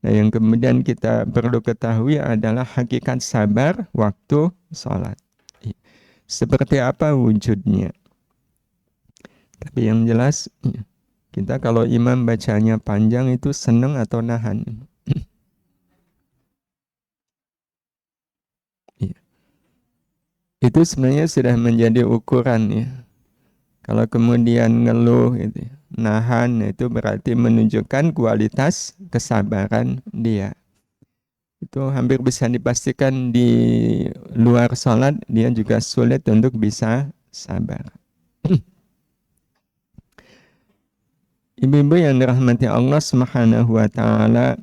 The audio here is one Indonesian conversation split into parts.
Nah, yang kemudian kita perlu ketahui adalah hakikat sabar waktu sholat. Seperti apa wujudnya? Tapi yang jelas, kita kalau imam bacanya panjang itu seneng atau nahan? Itu sebenarnya sudah menjadi ukuran ya. Kalau kemudian ngeluh gitu, nahan itu berarti menunjukkan kualitas kesabaran dia. Itu hampir bisa dipastikan di luar sholat dia juga sulit untuk bisa sabar. Ibu-ibu yang dirahmati Allah Subhanahu wa taala,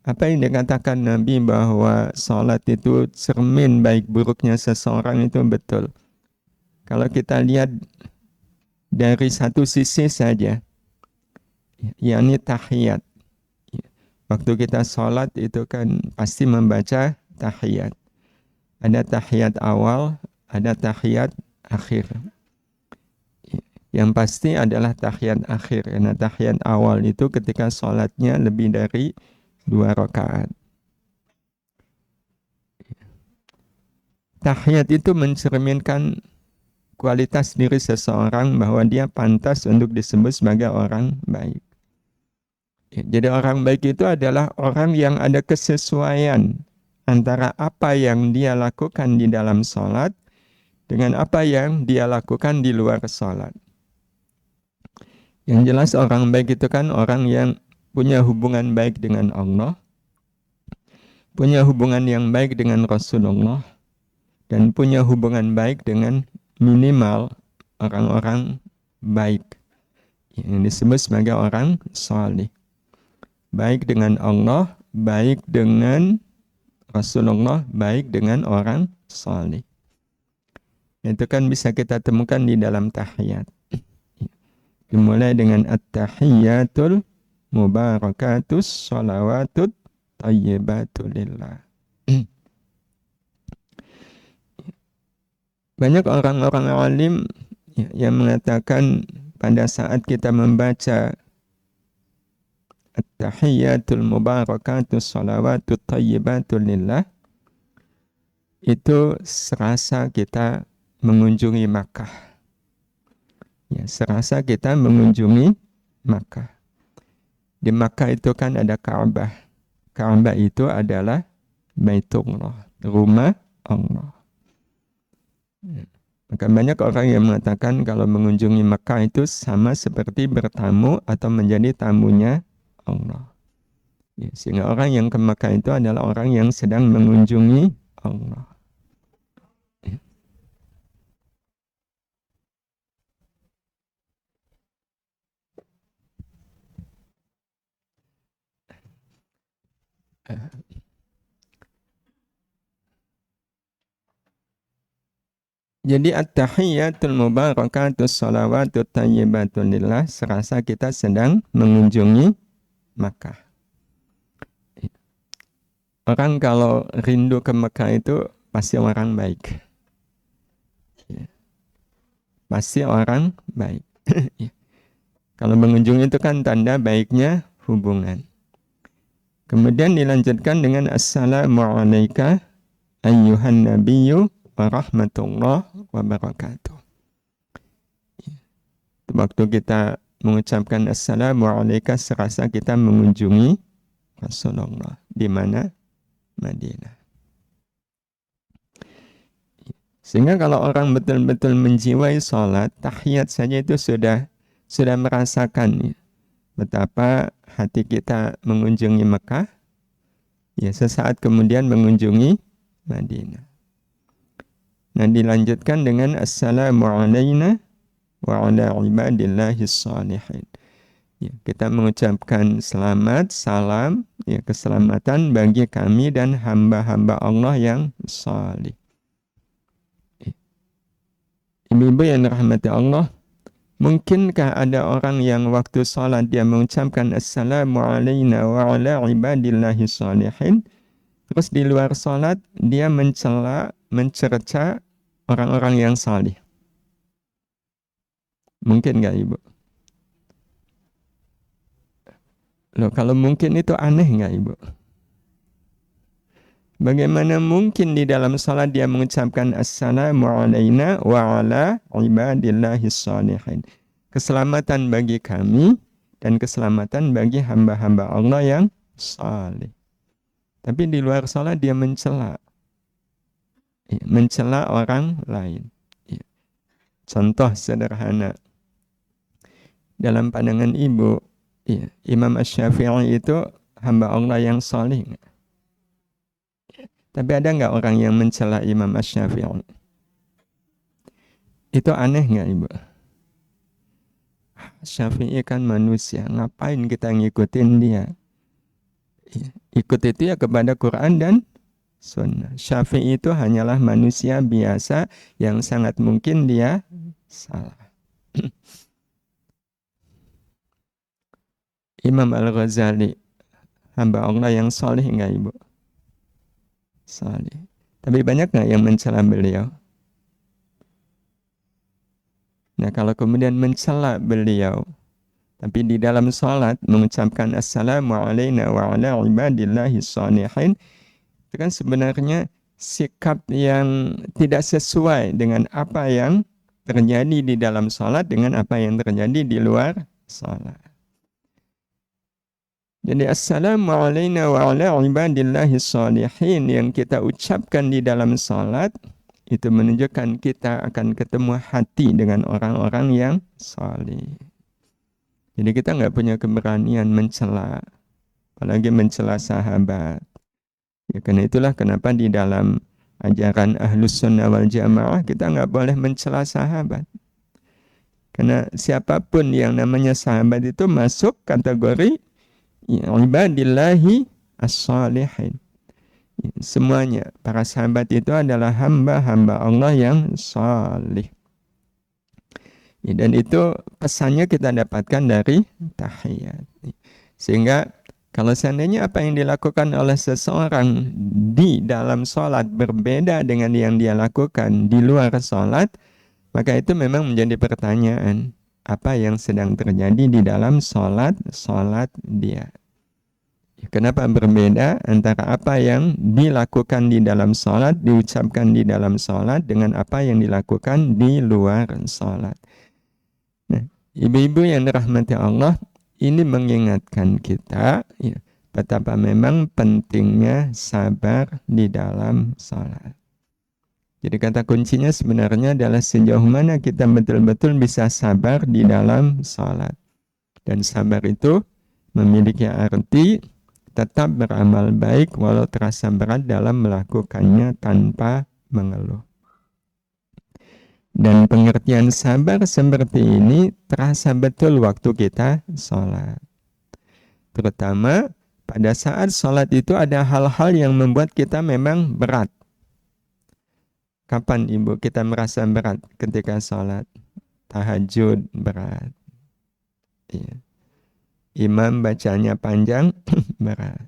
apa yang dikatakan Nabi bahwa sholat itu cermin baik buruknya seseorang itu betul. Kalau kita lihat dari satu sisi saja, yakni tahiyat. Waktu kita sholat itu kan pasti membaca tahiyat. Ada tahiyat awal, ada tahiyat akhir. Yang pasti adalah tahiyat akhir. Karena tahiyat awal itu ketika sholatnya lebih dari 2 rakaat. Tahiyat itu mencerminkan kualitas diri seseorang bahwa dia pantas untuk disebut sebagai orang baik. Jadi orang baik itu adalah orang yang ada kesesuaian antara apa yang dia lakukan di dalam sholat dengan apa yang dia lakukan di luar sholat. Yang jelas orang baik itu kan orang yang punya hubungan baik dengan Allah, punya hubungan yang baik dengan Rasulullah, dan punya hubungan baik dengan minimal orang-orang baik yang disebut sebagai orang salih. Baik dengan Allah, baik dengan Rasulullah, baik dengan orang salih. Itu kan bisa kita temukan di dalam tahiyat. Dimulai dengan at-tahiyyatul mubarakatus sholawatut tayyibatulillah. Banyak orang-orang alim yang mengatakan pada saat kita membaca at-tahiyyatul mubarakatus sholawatut tayyibatulillah, itu serasa kita mengunjungi Makkah. Ya, serasa kita mengunjungi Makkah. Di Makkah itu kan ada Ka'bah. Ka'bah itu adalah Baitullah, rumah Allah. Ya. Maka banyak orang yang mengatakan kalau mengunjungi Makkah itu sama seperti bertamu atau menjadi tamunya Allah. Ya, sehingga orang yang ke Makkah itu adalah orang yang sedang mengunjungi Allah. Ya. Jadi at-tahiyyatul mubarakatus sholawatut tayyibatulillah serasa kita sedang mengunjungi Makkah. Orang kalau rindu ke Makkah itu pasti orang baik. Pasti orang baik. Kalau mengunjungi itu kan tanda baiknya hubungan. Kemudian dilanjutkan dengan assalamualaikum ayyuhan nabiyyu wa rahmatullah wa barakatuh. Waktu kita mengucapkan assalamualaikum serasa kita mengunjungi Rasulullah di mana? Madinah. Sehingga kalau orang betul-betul menjiwai sholat, tahiyat saja itu sudah merasakan betapa hati kita mengunjungi Mekah, ya sesaat kemudian mengunjungi Madinah. Nah dilanjutkan dengan assalamualaikum wa ala ibadillahis salihin. Ya, kita mengucapkan selamat, salam, ya, keselamatan bagi kami dan hamba-hamba Allah yang salih. Ibu-ibu yang dirahmati Allah, mungkinkah ada orang yang waktu salat dia mengucapkan assalamualaikum wa ala ibadillahi salihin, terus di luar salat dia mencela, mencerca orang-orang yang salih? Mungkin nggak ibu? Loh, kalau mungkin itu aneh nggak Ibu? Bagaimana mungkin di dalam salat dia mengucapkan assalamu alayna wa ala ibadillahis shalihin. Keselamatan bagi kami dan keselamatan bagi hamba-hamba Allah yang saleh. Tapi di luar salat dia mencela. Mencela orang lain. Contoh sederhana. Dalam pandangan Ibu, Imam Asy-Syafi'i itu hamba Allah yang saleh. Tapi ada nggak orang yang mencela Imam Asy-Syafi'i? Itu aneh nggak Ibu? Syafi'i kan manusia, ngapain kita ngikutin dia? Ikut itu ya kepada Quran dan Sunnah. Syafi'i itu hanyalah manusia biasa yang sangat mungkin dia salah. Imam Al-Ghazali, hamba Allah yang saleh nggak Ibu? Saleh. Tapi banyak nggak yang mencela beliau? Nah, kalau kemudian mencela beliau, tapi di dalam salat mengucapkan assalamu alayna wa ala ibadillahis shalihin, itu kan sebenarnya sikap yang tidak sesuai dengan apa yang terjadi di dalam salat dengan apa yang terjadi di luar salat. Jadi assalamu alayna wa ala ibadillahis shalihin yang kita ucapkan di dalam salat itu menunjukkan kita akan ketemu hati dengan orang-orang yang saleh. Jadi kita nggak punya keberanian mencela, apalagi mencela sahabat. Ya karena itulah kenapa di dalam ajaran Ahlus Sunnah wal Jamaah kita nggak boleh mencela sahabat. Karena siapapun yang namanya sahabat itu masuk kategori ibadillahi as-salihin. Semuanya para sahabat itu adalah hamba-hamba Allah yang salih. Dan itu pesannya kita dapatkan dari tahiyat. Sehingga kalau seandainya apa yang dilakukan oleh seseorang di dalam sholat berbeda dengan yang dia lakukan di luar sholat, maka itu memang menjadi pertanyaan apa yang sedang terjadi di dalam sholat dia. Kenapa berbeda antara apa yang dilakukan di dalam sholat, diucapkan di dalam sholat dengan apa yang dilakukan di luar sholat. Nah, ibu-ibu yang dirahmati Allah, ini mengingatkan kita betapa memang pentingnya sabar di dalam sholat. Jadi kata kuncinya sebenarnya adalah sejauh mana kita betul-betul bisa sabar di dalam sholat. Dan sabar itu memiliki arti tetap beramal baik walau terasa berat dalam melakukannya tanpa mengeluh. Dan pengertian sabar seperti ini terasa betul waktu kita sholat. Terutama pada saat sholat itu ada hal-hal yang membuat kita memang berat. Kapan Ibu kita merasa berat ketika sholat? Tahajud berat. Imam bacanya panjang, berat.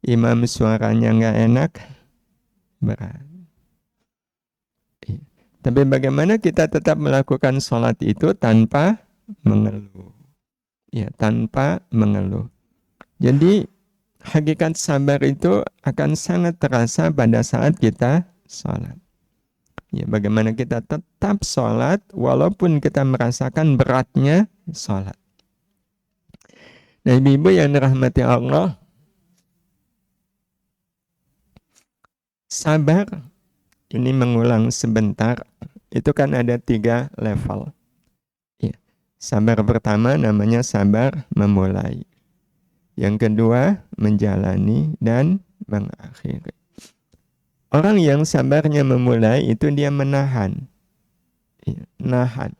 Imam suaranya nggak enak, berat. Tapi bagaimana kita tetap melakukan sholat itu tanpa mengeluh? Tanpa mengeluh. Jadi hakikat sabar itu akan sangat terasa pada saat kita sholat. Bagaimana kita tetap sholat walaupun kita merasakan beratnya sholat. Nah, ibu-ibu yang dirahmati Allah, sabar ini mengulang sebentar, itu kan ada 3 level. Sabar pertama namanya sabar memulai. Yang kedua menjalani dan mengakhiri. Orang yang sabarnya memulai itu dia menahan. Nahan.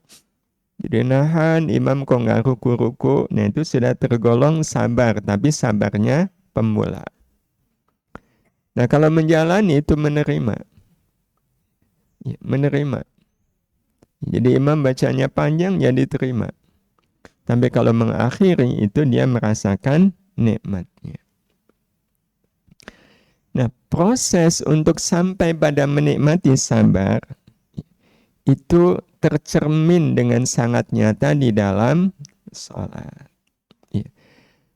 Jadi nahan, imam kok nggak ruku-ruku, nah itu sudah tergolong sabar, tapi sabarnya pemula. Nah kalau menjalani itu menerima. Menerima. Jadi imam bacanya panjang, ya diterima. Tapi kalau mengakhiri itu dia merasakan nikmatnya. Nah proses untuk sampai pada menikmati sabar, itu tercermin dengan sangat nyata di dalam sholat.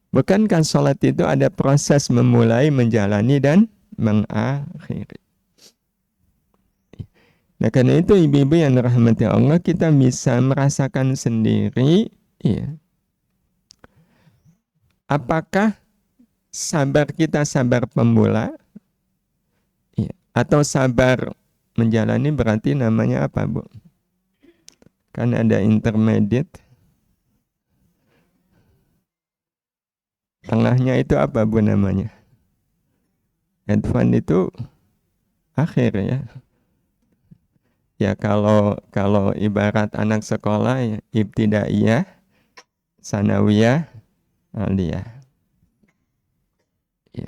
Bukankah sholat itu ada proses memulai, menjalani, dan mengakhiri? Nah, karena itu ibu-ibu yang dirahmati Allah, kita bisa merasakan sendiri, ya, apakah sabar kita sabar pemula, ya, atau sabar menjalani. Berarti namanya apa, Bu? Kan ada intermediate. Tengahnya itu apa, Bu, namanya? Advance itu akhir, ya. Ya kalau ibarat anak sekolah, ya, ibtidaiyah, sanawiyah, aliyah. Ya.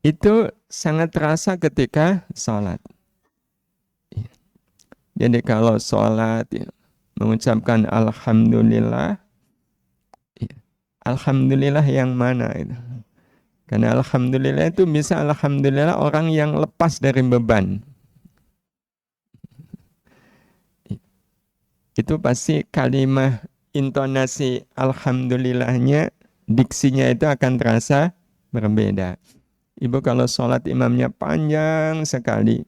Itu sangat terasa ketika sholat. Ya. Jadi kalau sholat, ya, mengucapkan alhamdulillah, ya, alhamdulillah yang mana itu? Karena alhamdulillah itu bisa alhamdulillah orang yang lepas dari beban. Itu pasti kalimat intonasi alhamdulillahnya, diksinya itu akan terasa berbeda. Ibu kalau sholat imamnya panjang sekali,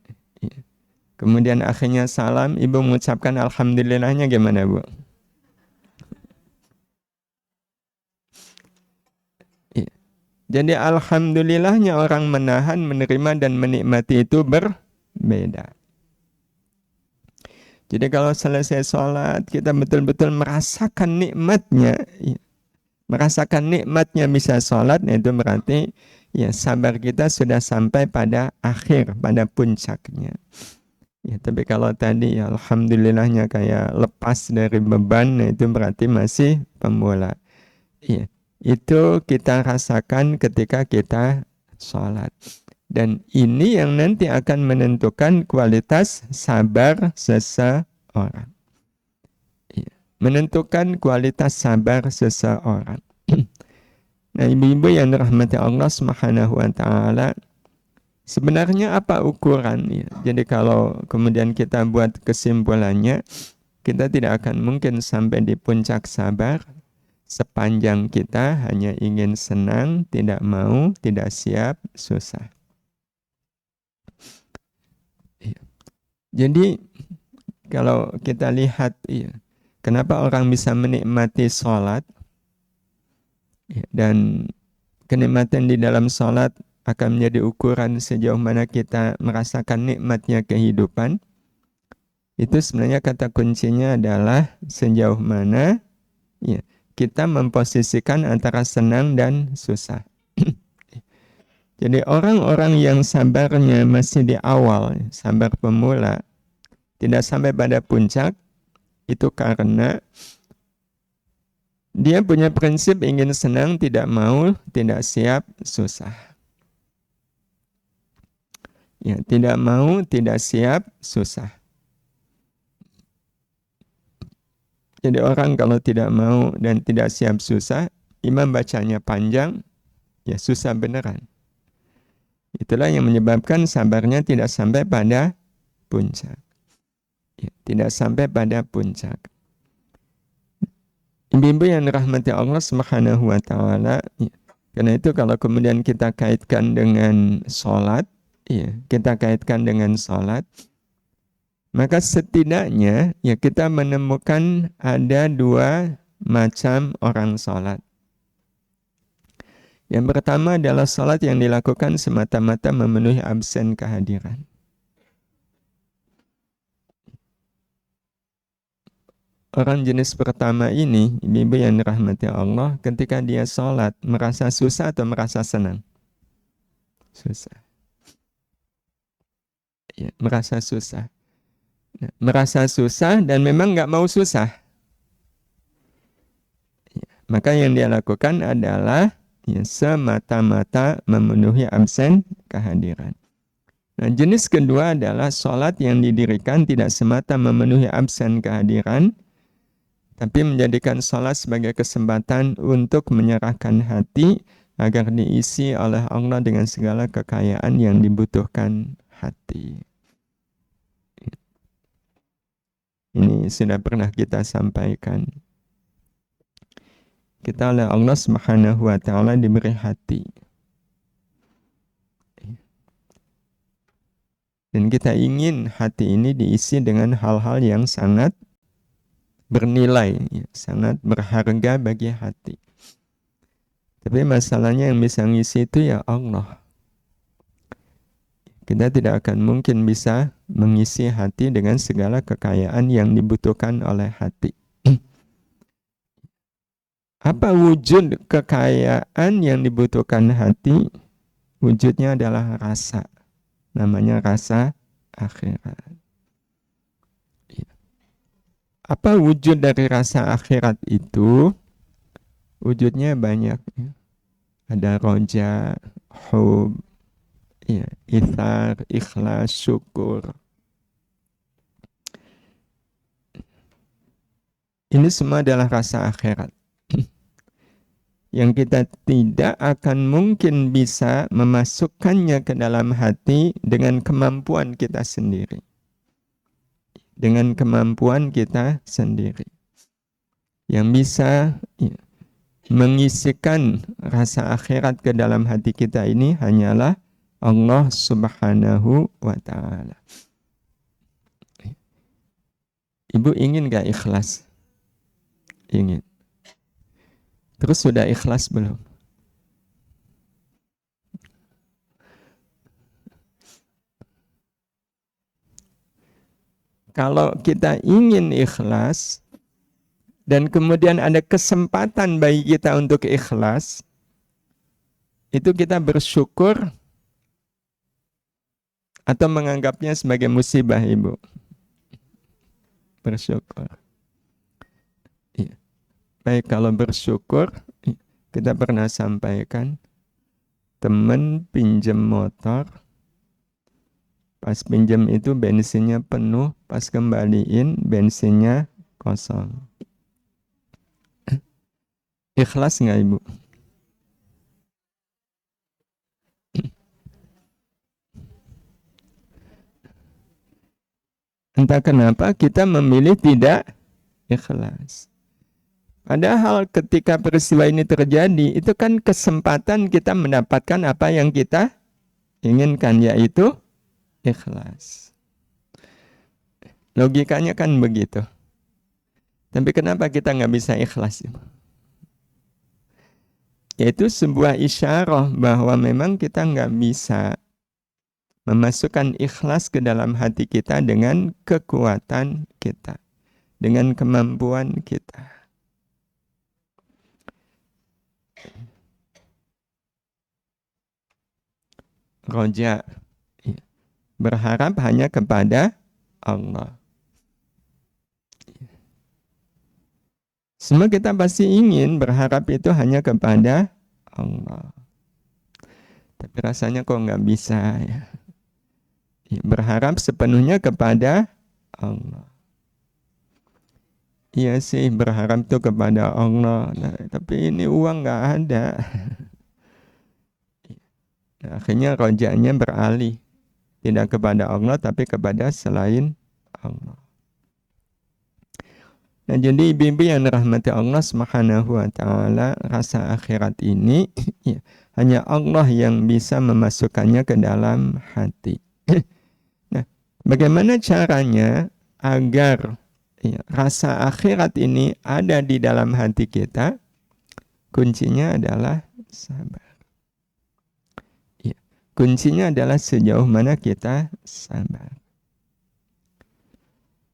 kemudian akhirnya salam, ibu mengucapkan alhamdulillahnya gimana, Bu? Jadi alhamdulillahnya orang menahan, menerima, dan menikmati itu berbeda. Jadi kalau selesai sholat, kita betul-betul merasakan nikmatnya, merasakan nikmatnya bisa sholat, nah itu berarti ya sabar kita sudah sampai pada akhir, pada puncaknya. Ya, tapi kalau tadi ya alhamdulillahnya kayak lepas dari beban, nah itu berarti masih pemula. Ya, itu kita rasakan ketika kita sholat. Dan ini yang nanti akan menentukan kualitas sabar seseorang. Menentukan kualitas sabar seseorang. Nah, ibu-ibu yang dirahmati Allah Subhanahu wa taala, sebenarnya apa ukuran? Ya, jadi kalau kemudian kita buat kesimpulannya, kita tidak akan mungkin sampai di puncak sabar sepanjang kita hanya ingin senang, tidak mau, tidak siap, susah. Jadi kalau kita lihat, ya, kenapa orang bisa menikmati sholat, ya, dan kenikmatan di dalam sholat akan menjadi ukuran sejauh mana kita merasakan nikmatnya kehidupan. Itu sebenarnya kata kuncinya adalah sejauh mana, ya, kita memposisikan antara senang dan susah. Jadi orang-orang yang sabarnya masih di awal, sabar pemula, tidak sampai pada puncak, itu karena dia punya prinsip ingin senang, tidak mau, tidak siap, susah. Ya, tidak mau, tidak siap, susah. Jadi orang kalau tidak mau dan tidak siap, susah, imam bacanya panjang, ya susah beneran. Itulah yang menyebabkan sabarnya tidak sampai pada puncak. Ya, tidak sampai pada puncak. Ibu-ibu yang dirahmati Allah Subhanahu wa taala, ya, karena itu kalau kemudian kita kaitkan dengan sholat, ya, kita kaitkan dengan sholat, maka setidaknya ya kita menemukan ada dua macam orang sholat. Yang pertama adalah sholat yang dilakukan semata-mata memenuhi absen kehadiran. Orang jenis pertama ini, ibu-ibu yang dirahmati Allah, ketika dia sholat, merasa susah atau merasa senang? Susah. Ya, merasa susah. Nah, merasa susah dan memang nggak mau susah. Ya, maka yang dia lakukan adalah ya, semata-mata memenuhi absen kehadiran. Nah, jenis kedua adalah sholat yang didirikan tidak semata memenuhi absen kehadiran, tapi menjadikan sholat sebagai kesempatan untuk menyerahkan hati agar diisi oleh Allah dengan segala kekayaan yang dibutuhkan hati. Ini sudah pernah kita sampaikan. Kita oleh Allah Subhanahu wa taala diberi hati. Dan kita ingin hati ini diisi dengan hal-hal yang sangat bernilai, sangat berharga bagi hati. Tapi masalahnya yang bisa ngisi itu ya Allah. Kita tidak akan mungkin bisa mengisi hati dengan segala kekayaan yang dibutuhkan oleh hati. Apa wujud kekayaan yang dibutuhkan hati? Wujudnya adalah rasa. Namanya rasa akhirat. Apa wujud dari rasa akhirat itu? Wujudnya banyak. Ada roja, hub, ithar, ikhlas, syukur. Ini semua adalah rasa akhirat. Yang kita tidak akan mungkin bisa memasukkannya ke dalam hati dengan kemampuan kita sendiri. Dengan kemampuan kita sendiri. Yang bisa mengisikan rasa akhirat ke dalam hati kita ini hanyalah Allah Subhanahu wa ta'ala. Ibu ingin gak ikhlas? Ingin. Terus sudah ikhlas belum? Kalau kita ingin ikhlas dan kemudian ada kesempatan bagi kita untuk ikhlas, itu kita bersyukur atau menganggapnya sebagai musibah, Ibu? Bersyukur. Baik, kalau bersyukur, kita pernah sampaikan, teman pinjam motor, pas pinjam itu bensinnya penuh, pas kembaliin bensinnya kosong. Ikhlas nggak, Ibu? Entah kenapa kita memilih tidak ikhlas. Padahal ketika peristiwa ini terjadi, itu kan kesempatan kita mendapatkan apa yang kita inginkan, yaitu ikhlas. Logikanya kan begitu. Tapi kenapa kita nggak bisa ikhlas? Yaitu sebuah isyarah bahwa memang kita nggak bisa memasukkan ikhlas ke dalam hati kita dengan kekuatan kita, dengan kemampuan kita. Roja, berharap hanya kepada Allah. Semua kita pasti ingin berharap itu hanya kepada Allah. Tapi rasanya kok nggak bisa ya. Berharap sepenuhnya kepada Allah. Iya sih berharap itu kepada Allah. Nah, tapi ini uang nggak ada. Nah, akhirnya rojanya beralih. Tidak kepada Allah tapi kepada selain Allah. Nah, jadi ibu-ibu yang dirahmati Allah Subhanahu wa ta'ala, rasa akhirat ini ya, hanya Allah yang bisa memasukkannya ke dalam hati. Nah, bagaimana caranya agar ya, rasa akhirat ini ada di dalam hati kita? Kuncinya adalah sabar. Kuncinya adalah sejauh mana kita sabar.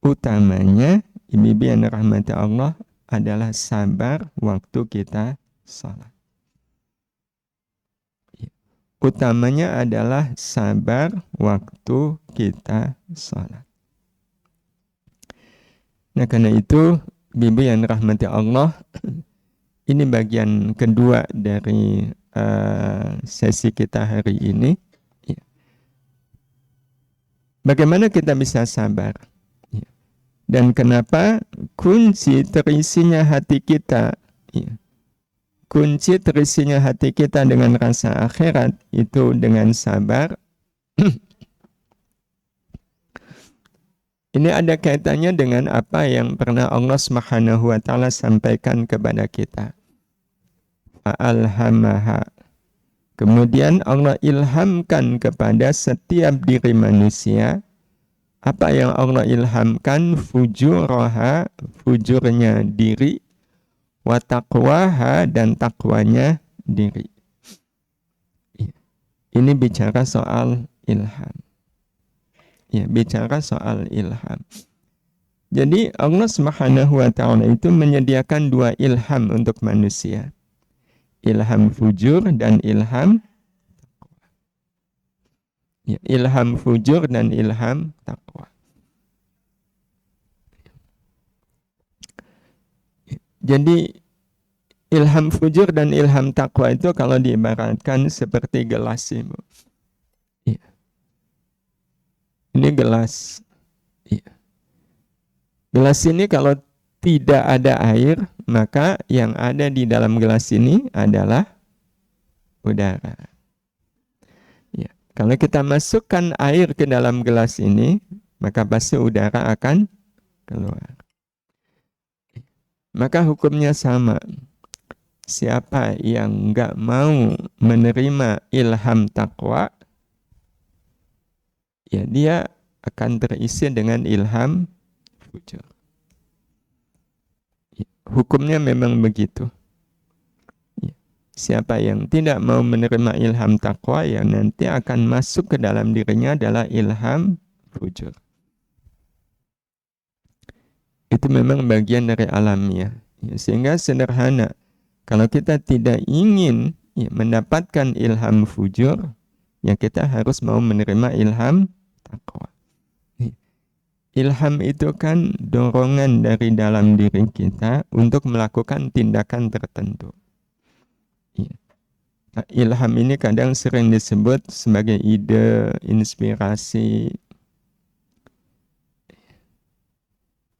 Utamanya, ibu-ibu yang dirahmati Allah adalah sabar waktu kita salat. Utamanya adalah sabar waktu kita salat. Nah, karena itu, ibu-ibu yang dirahmati Allah, ini bagian kedua dari sesi kita hari ini. Bagaimana kita bisa sabar? Dan kenapa kunci terisinya hati kita, kunci terisinya hati kita dengan rasa akhirat itu dengan sabar. Ini ada kaitannya dengan apa yang pernah Allah Subhanahu wa ta'ala sampaikan kepada kita. Fa'alhamaha. Kemudian Allah ilhamkan kepada setiap diri manusia. Apa yang Allah ilhamkan? Fujuraha, fujurnya diri. Wa taqwaha, dan takwanya diri. Ini bicara soal ilham. Ya, bicara soal ilham. Jadi Allah Subhanahu wa ta'ala itu menyediakan dua ilham untuk manusia. Ilham fujur dan ilham taqwa. Ya, ilham fujur dan ilham taqwa. Jadi ilham fujur dan ilham taqwa itu kalau diibaratkan seperti gelas ini. Ya. Ini gelas. Ya. Gelas ini kalau tidak ada air, maka yang ada di dalam gelas ini adalah udara. Ya. Kalau kita masukkan air ke dalam gelas ini, maka pasti udara akan keluar. Maka hukumnya sama. Siapa yang enggak mau menerima ilham taqwa, ya dia akan terisi dengan ilham fujur. Hukumnya memang begitu. Siapa yang tidak mau menerima ilham taqwa, yang nanti akan masuk ke dalam dirinya adalah ilham fujur. Itu memang bagian dari alamiah. Sehingga sederhana, kalau kita tidak ingin mendapatkan ilham fujur, ya kita harus mau menerima ilham taqwa. Ilham itu kan dorongan dari dalam diri kita untuk melakukan tindakan tertentu. Nah, ilham ini kadang sering disebut sebagai ide, inspirasi.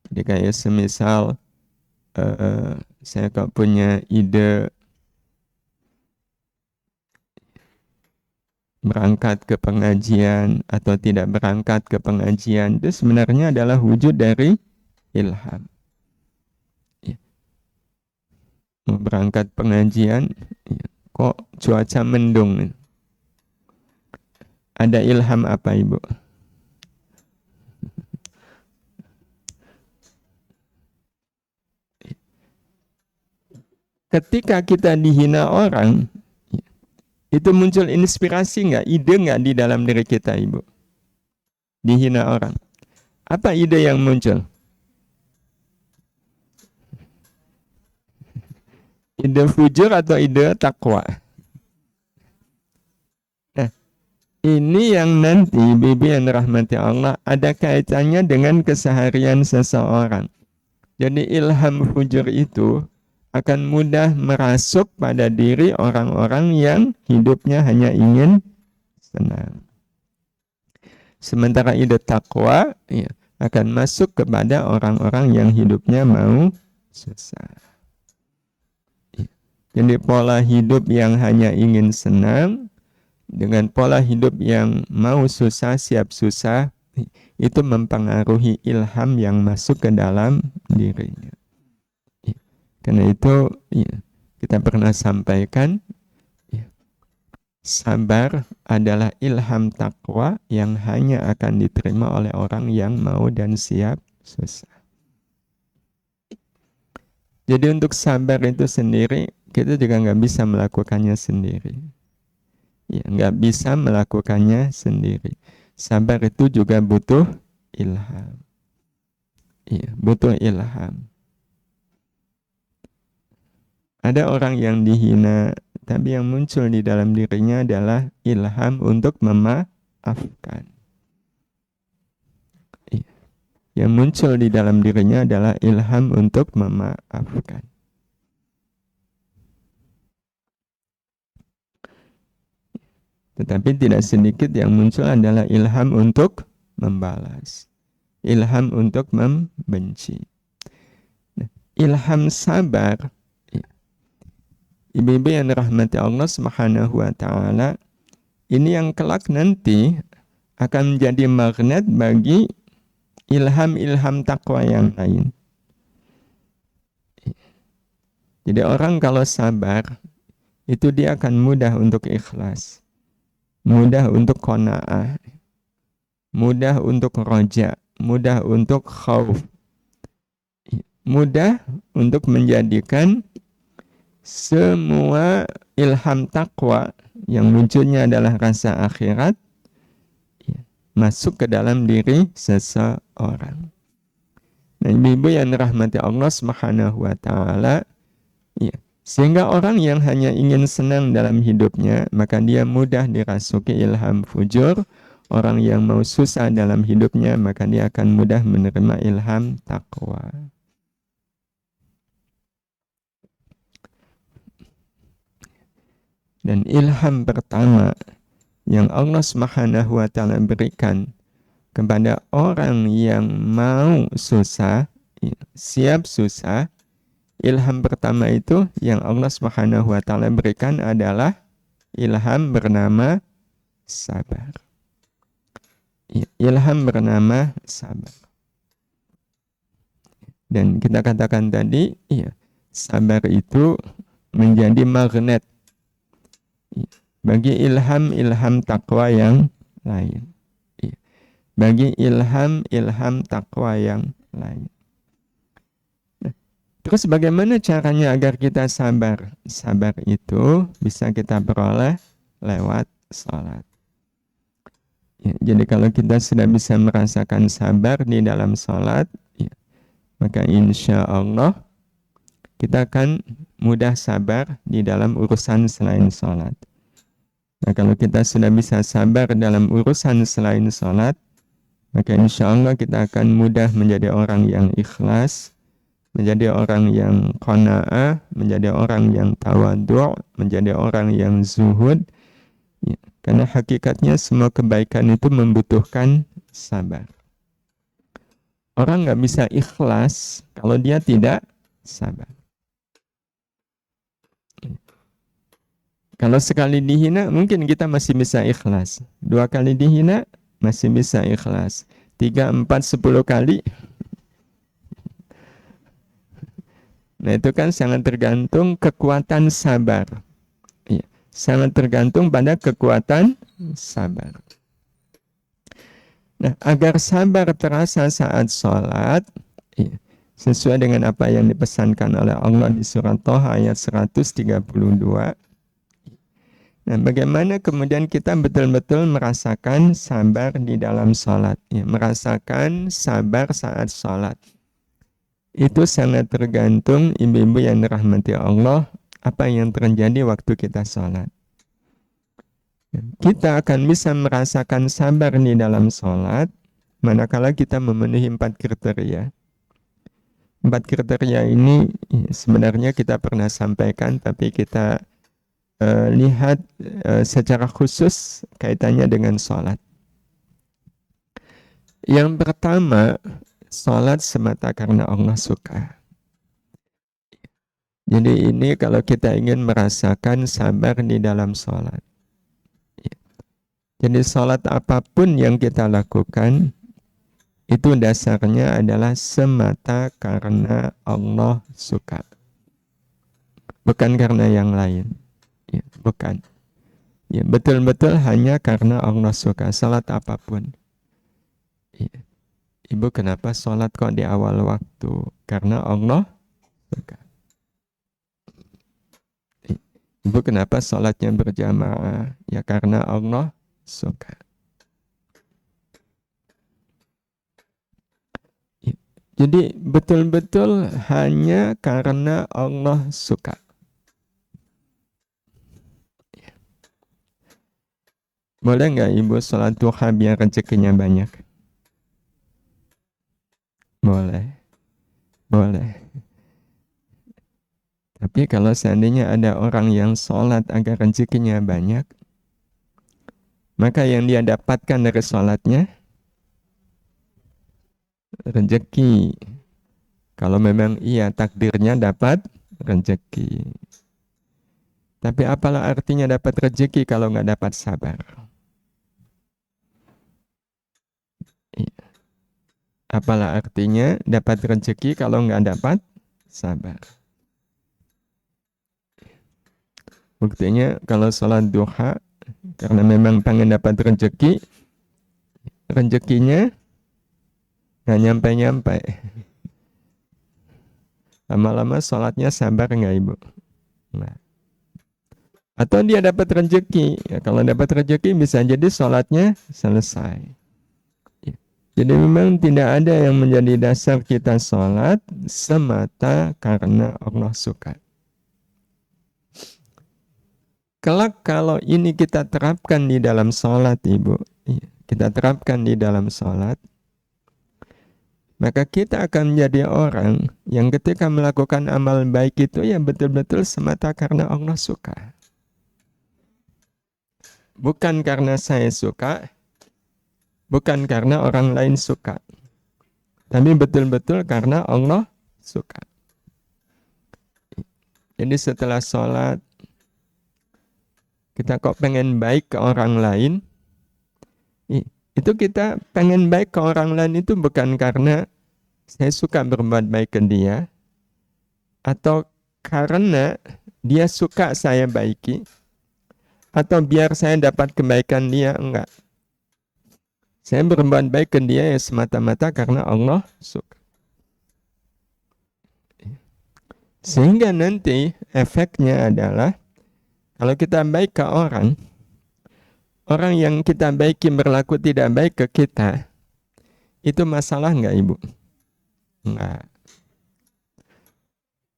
Jadi kayak semisal saya kok punya ide berangkat ke pengajian atau tidak berangkat ke pengajian, itu sebenarnya adalah wujud dari ilham. Ya. Mau berangkat pengajian, ya, kok cuaca mendung. Ada ilham apa, Ibu? Ketika kita dihina orang, itu muncul inspirasi nggak, ide nggak di dalam diri kita, Ibu? Dihina orang. Apa ide yang muncul? Ide fujur atau ide takwa? Nah, ini yang nanti, Bibi yang rahmati Allah, ada kaitannya dengan keseharian seseorang. Jadi ilham fujur itu akan mudah merasuk pada diri orang-orang yang hidupnya hanya ingin senang. Sementara ide takwa ya, akan masuk kepada orang-orang yang hidupnya mau susah. Ya. Jadi pola hidup yang hanya ingin senang dengan pola hidup yang mau susah, siap susah, itu mempengaruhi ilham yang masuk ke dalam dirinya. Karena itu ya, kita pernah sampaikan ya, sabar adalah ilham takwa yang hanya akan diterima oleh orang yang mau dan siap susah. Jadi untuk sabar itu sendiri kita juga nggak bisa melakukannya sendiri. Ya, nggak bisa melakukannya sendiri. Sabar itu juga butuh ilham. Ya, butuh ilham. Ada orang yang dihina, tapi yang muncul di dalam dirinya adalah ilham untuk memaafkan. Yang muncul di dalam dirinya adalah ilham untuk memaafkan. Tetapi tidak sedikit yang muncul adalah ilham untuk membalas. Ilham untuk membenci. Nah, ilham sabar, Ibu-ibu yang dirahmati Allah Subhanahu wa ta'ala, ini yang kelak nanti akan menjadi magnet bagi ilham-ilham takwa yang lain. Jadi orang kalau sabar, itu dia akan mudah untuk ikhlas, mudah untuk qanaah, mudah untuk roja, mudah untuk khauf, mudah untuk menjadikan semua ilham takwa yang munculnya adalah rasa akhirat masuk ke dalam diri seseorang. Nah, ibu yang dirahmati Allah Subhanahu wa taala, ya, sehingga orang yang hanya ingin senang dalam hidupnya, maka dia mudah dirasuki ilham fujur. Orang yang mau susah dalam hidupnya, maka dia akan mudah menerima ilham takwa. Dan ilham pertama yang Allah Subhanahu wa taala berikan kepada orang yang mau susah, siap susah, ilham pertama itu yang Allah Subhanahu wa taala berikan adalah ilham bernama sabar. Ilham bernama sabar. Dan kita katakan tadi, sabar itu menjadi magnet bagi ilham-ilham takwa yang lain. Bagi ilham-ilham takwa yang lain. Nah, terus bagaimana caranya agar kita sabar? Sabar itu bisa kita peroleh lewat salat. Jadi kalau kita sudah bisa merasakan sabar di dalam salat, maka insya Allah kita akan mudah sabar di dalam urusan selain salat. Nah, kalau kita sudah bisa sabar dalam urusan selain salat, maka insya Allah kita akan mudah menjadi orang yang ikhlas, menjadi orang yang qanaah, menjadi orang yang tawadhu', menjadi orang yang zuhud. Karena hakikatnya semua kebaikan itu membutuhkan sabar. Orang nggak bisa ikhlas kalau dia tidak sabar. Kalau sekali dihina mungkin kita masih bisa ikhlas. 2 kali dihina masih bisa ikhlas. 3, 4, 10 kali. Nah, itu kan sangat tergantung kekuatan sabar. Sangat tergantung pada kekuatan sabar. Nah, agar sabar terasa saat sholat, sesuai dengan apa yang dipesankan oleh Allah di surat Thaha ayat 132. Nah, bagaimana kemudian kita betul-betul merasakan sabar di dalam sholat, merasakan sabar saat sholat. Itu sangat tergantung ibu-ibu yang dirahmati Allah, apa yang terjadi waktu kita sholat. Kita akan bisa merasakan sabar di dalam sholat manakala kita memenuhi 4 kriteria. 4 kriteria ini sebenarnya kita pernah sampaikan, tapi kita lihat secara khusus kaitannya dengan sholat. Yang pertama, sholat semata karena Allah suka. Jadi ini kalau kita ingin merasakan sabar di dalam sholat. Jadi sholat apapun yang kita lakukan, itu dasarnya adalah semata karena Allah suka. Bukan karena yang lain. Bukan. Betul-betul hanya karena Allah suka. Salat apapun. Ibu kenapa sholat kok di awal waktu? Karena Allah suka. Ibu kenapa sholatnya berjamaah? Ya karena Allah suka. Jadi betul-betul hanya karena Allah suka. Boleh nggak ibu sholat duha biar rezekinya banyak? Boleh. Boleh. Tapi kalau seandainya ada orang yang sholat agar rezekinya banyak, maka yang dia dapatkan dari sholatnya rezeki. Kalau memang iya takdirnya dapat rezeki. Tapi apalah artinya dapat rezeki kalau nggak dapat sabar? Apalah artinya dapat rezeki kalau nggak dapat sabar? Buktinya kalau sholat duha, karena memang pengen dapat rezeki, rezekinya nggak nyampe-nyampe. Lama-lama sholatnya sabar nggak ibu? Nah. Atau dia dapat rezeki, ya, kalau dapat rezeki bisa jadi sholatnya selesai. Ya. Jadi memang tidak ada yang menjadi dasar kita sholat semata karena Allah suka. Kelak kalau ini kita terapkan di dalam sholat ibu, kita terapkan di dalam sholat, maka kita akan menjadi orang yang ketika melakukan amal baik itu ya betul-betul semata karena Allah suka. Bukan karena saya suka, bukan karena orang lain suka, tapi betul-betul karena Allah suka. Jadi setelah sholat, kita kok pengen baik ke orang lain, itu kita pengen baik ke orang lain itu bukan karena saya suka berbuat baik ke dia, atau karena dia suka saya baiki, atau biar saya dapat kebaikan dia, enggak. Saya berbuat baik ke dia ya semata-mata karena Allah suka. Sehingga nanti efeknya adalah kalau kita baik ke orang, orang yang kita baiki berlaku tidak baik ke kita, itu masalah enggak ibu? Enggak.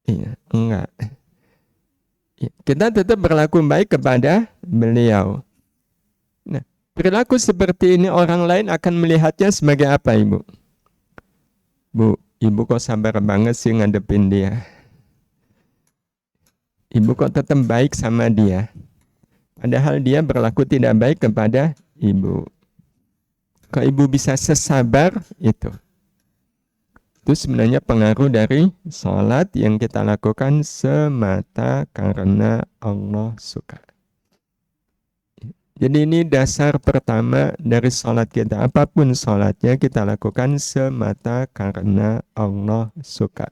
Iya, enggak. Kita tetap berlaku baik kepada beliau. Nah, perilaku seperti ini orang lain akan melihatnya sebagai apa ibu? Bu, ibu kok sabar banget sih ngadepin dia. Ibu kok tetap baik sama dia. Padahal dia berlaku tidak baik kepada ibu. Kok ibu bisa sesabar itu? Itu sebenarnya pengaruh dari sholat yang kita lakukan semata karena Allah suka. Jadi ini dasar pertama dari sholat kita. Apapun sholatnya kita lakukan semata karena Allah suka.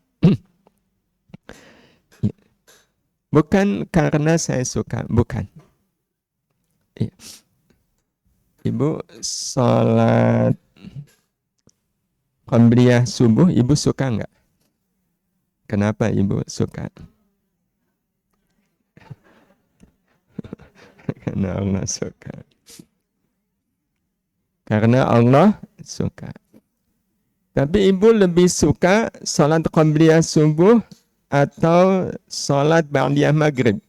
Bukan karena saya suka, bukan. Ibu sholat Qabliyah subuh, ibu suka nggak? Kenapa ibu suka? Karena Allah suka. Karena Allah suka. Tapi ibu lebih suka sholat Qabliyah subuh atau sholat Ba'diyah maghrib?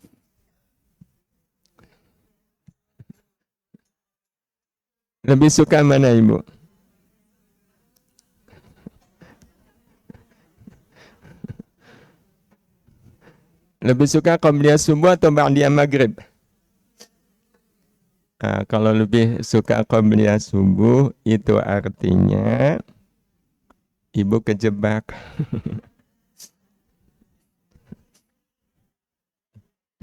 Lebih suka mana ibu? Lebih suka Qabliyah subuh atau Ba'diyah maghrib? Nah, kalau lebih suka Qabliyah subuh itu artinya ibu kejebak.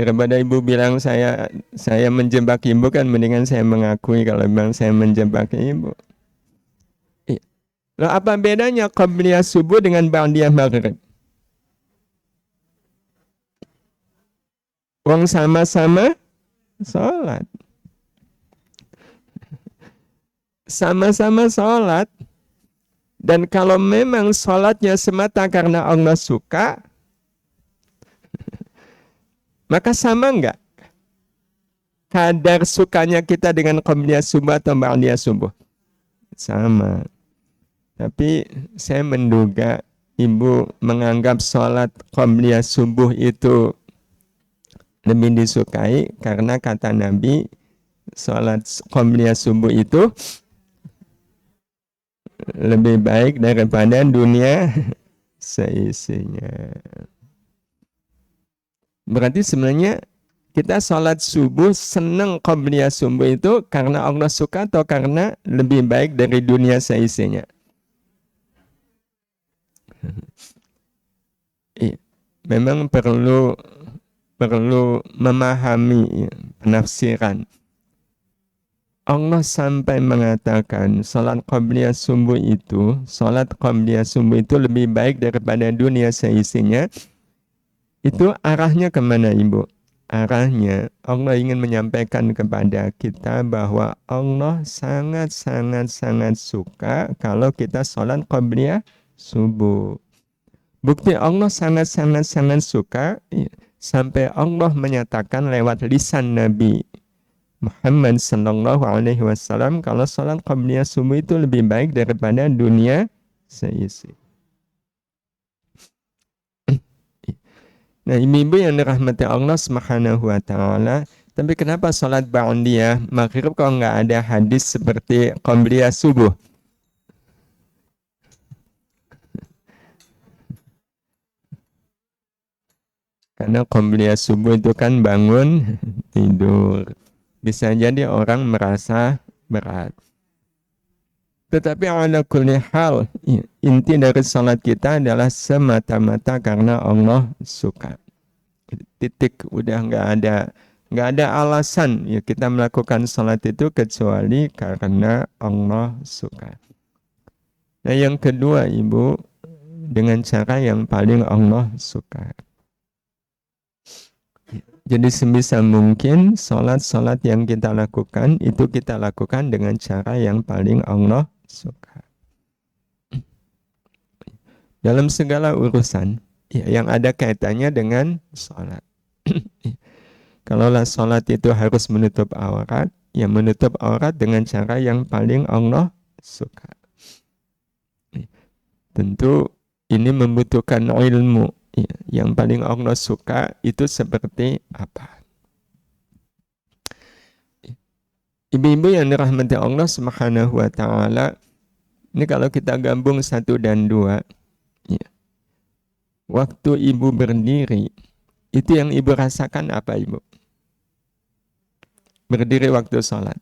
Daripada ibu bilang saya menjebak ibu, kan mendingan saya mengakui kalau memang saya menjebak ibu. Loh, apa bedanya Qabliyah subuh dengan Ba'diyah maghrib? Wong sama-sama sholat. Sama-sama sholat. Dan kalau memang sholatnya semata karena Allah suka, maka sama enggak kadar sukanya kita dengan Qabliyah subuh atau Ba'diyah subuh? Sama. Tapi saya menduga ibu menganggap sholat Qabliyah subuh itu lebih disukai karena kata Nabi sholat Qabliyah subuh itu lebih baik daripada dunia seisinya. Berarti sebenarnya kita sholat subuh senang Qabliyah subuh itu karena Allah suka atau karena lebih baik dari dunia seisinya? Memang perlu memahami penafsiran. Allah sampai mengatakan salat Qabliyah subuh itu lebih baik daripada dunia seisinya. Itu arahnya kemana ibu? arahnya Allah ingin menyampaikan kepada kita bahwa Allah sangat suka kalau kita sholat qabliyah subuh. Bukti Allah sangat suka sampai Allah menyatakan lewat lisan Nabi Muhammad sallallahu alaihi wasallam kalau sholat qabliyah subuh itu lebih baik daripada dunia seisi. Nah, ibu-ibu yang dirahmati Allah Subhanahu wa taala, tapi kenapa salat ba'diyah maghrib kok enggak ada hadis seperti qabliyah subuh? Karena qabliyah subuh itu kan bangun tidur. Bisa jadi orang merasa berat. Tetapi ala kulli hal, inti dari salat kita adalah semata-mata karena Allah suka. Titik, udah nggak ada alasan ya kita melakukan salat itu kecuali karena Allah suka. Nah, yang kedua, Ibu, dengan cara yang paling Allah suka. Jadi sebisa mungkin salat-salat yang kita lakukan itu kita lakukan dengan cara yang paling Allah suka. Dalam segala urusan ya, yang ada kaitannya dengan sholat. Kalaulah sholat itu harus menutup aurat, ya menutup aurat dengan cara yang paling Allah suka. Tentu ini membutuhkan ilmu. Ya, yang paling Allah suka itu seperti apa? Ibu-ibu yang dirahmati Allah Subhanahu wa taala, ini kalau kita gabung 1 dan 2, ya. Waktu ibu berdiri, itu yang ibu rasakan apa, Ibu? Berdiri waktu sholat.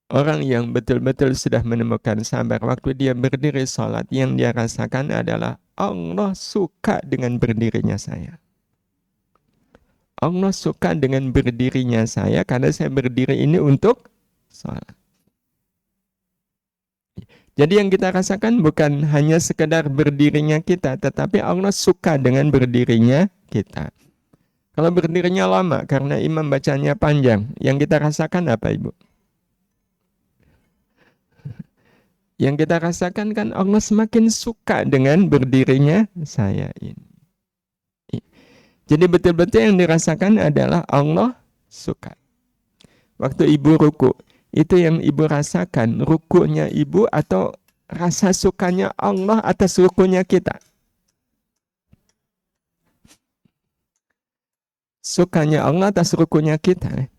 Orang yang betul-betul sudah menemukan sabar waktu dia berdiri sholat, yang dia rasakan adalah Allah suka dengan berdirinya saya. Allah suka dengan berdirinya saya karena saya berdiri ini untuk sholat. Jadi yang kita rasakan bukan hanya sekedar berdirinya kita, tetapi Allah suka dengan berdirinya kita. Kalau berdirinya lama karena imam bacanya panjang, yang kita rasakan apa, Ibu? Yang kita rasakan kan Allah semakin suka dengan berdirinya saya ini. Jadi betul-betul yang dirasakan adalah Allah suka. Waktu ibu ruku, itu yang ibu rasakan, rukunya ibu atau rasa sukanya Allah atas rukunya kita? Sukanya Allah atas rukunya kita.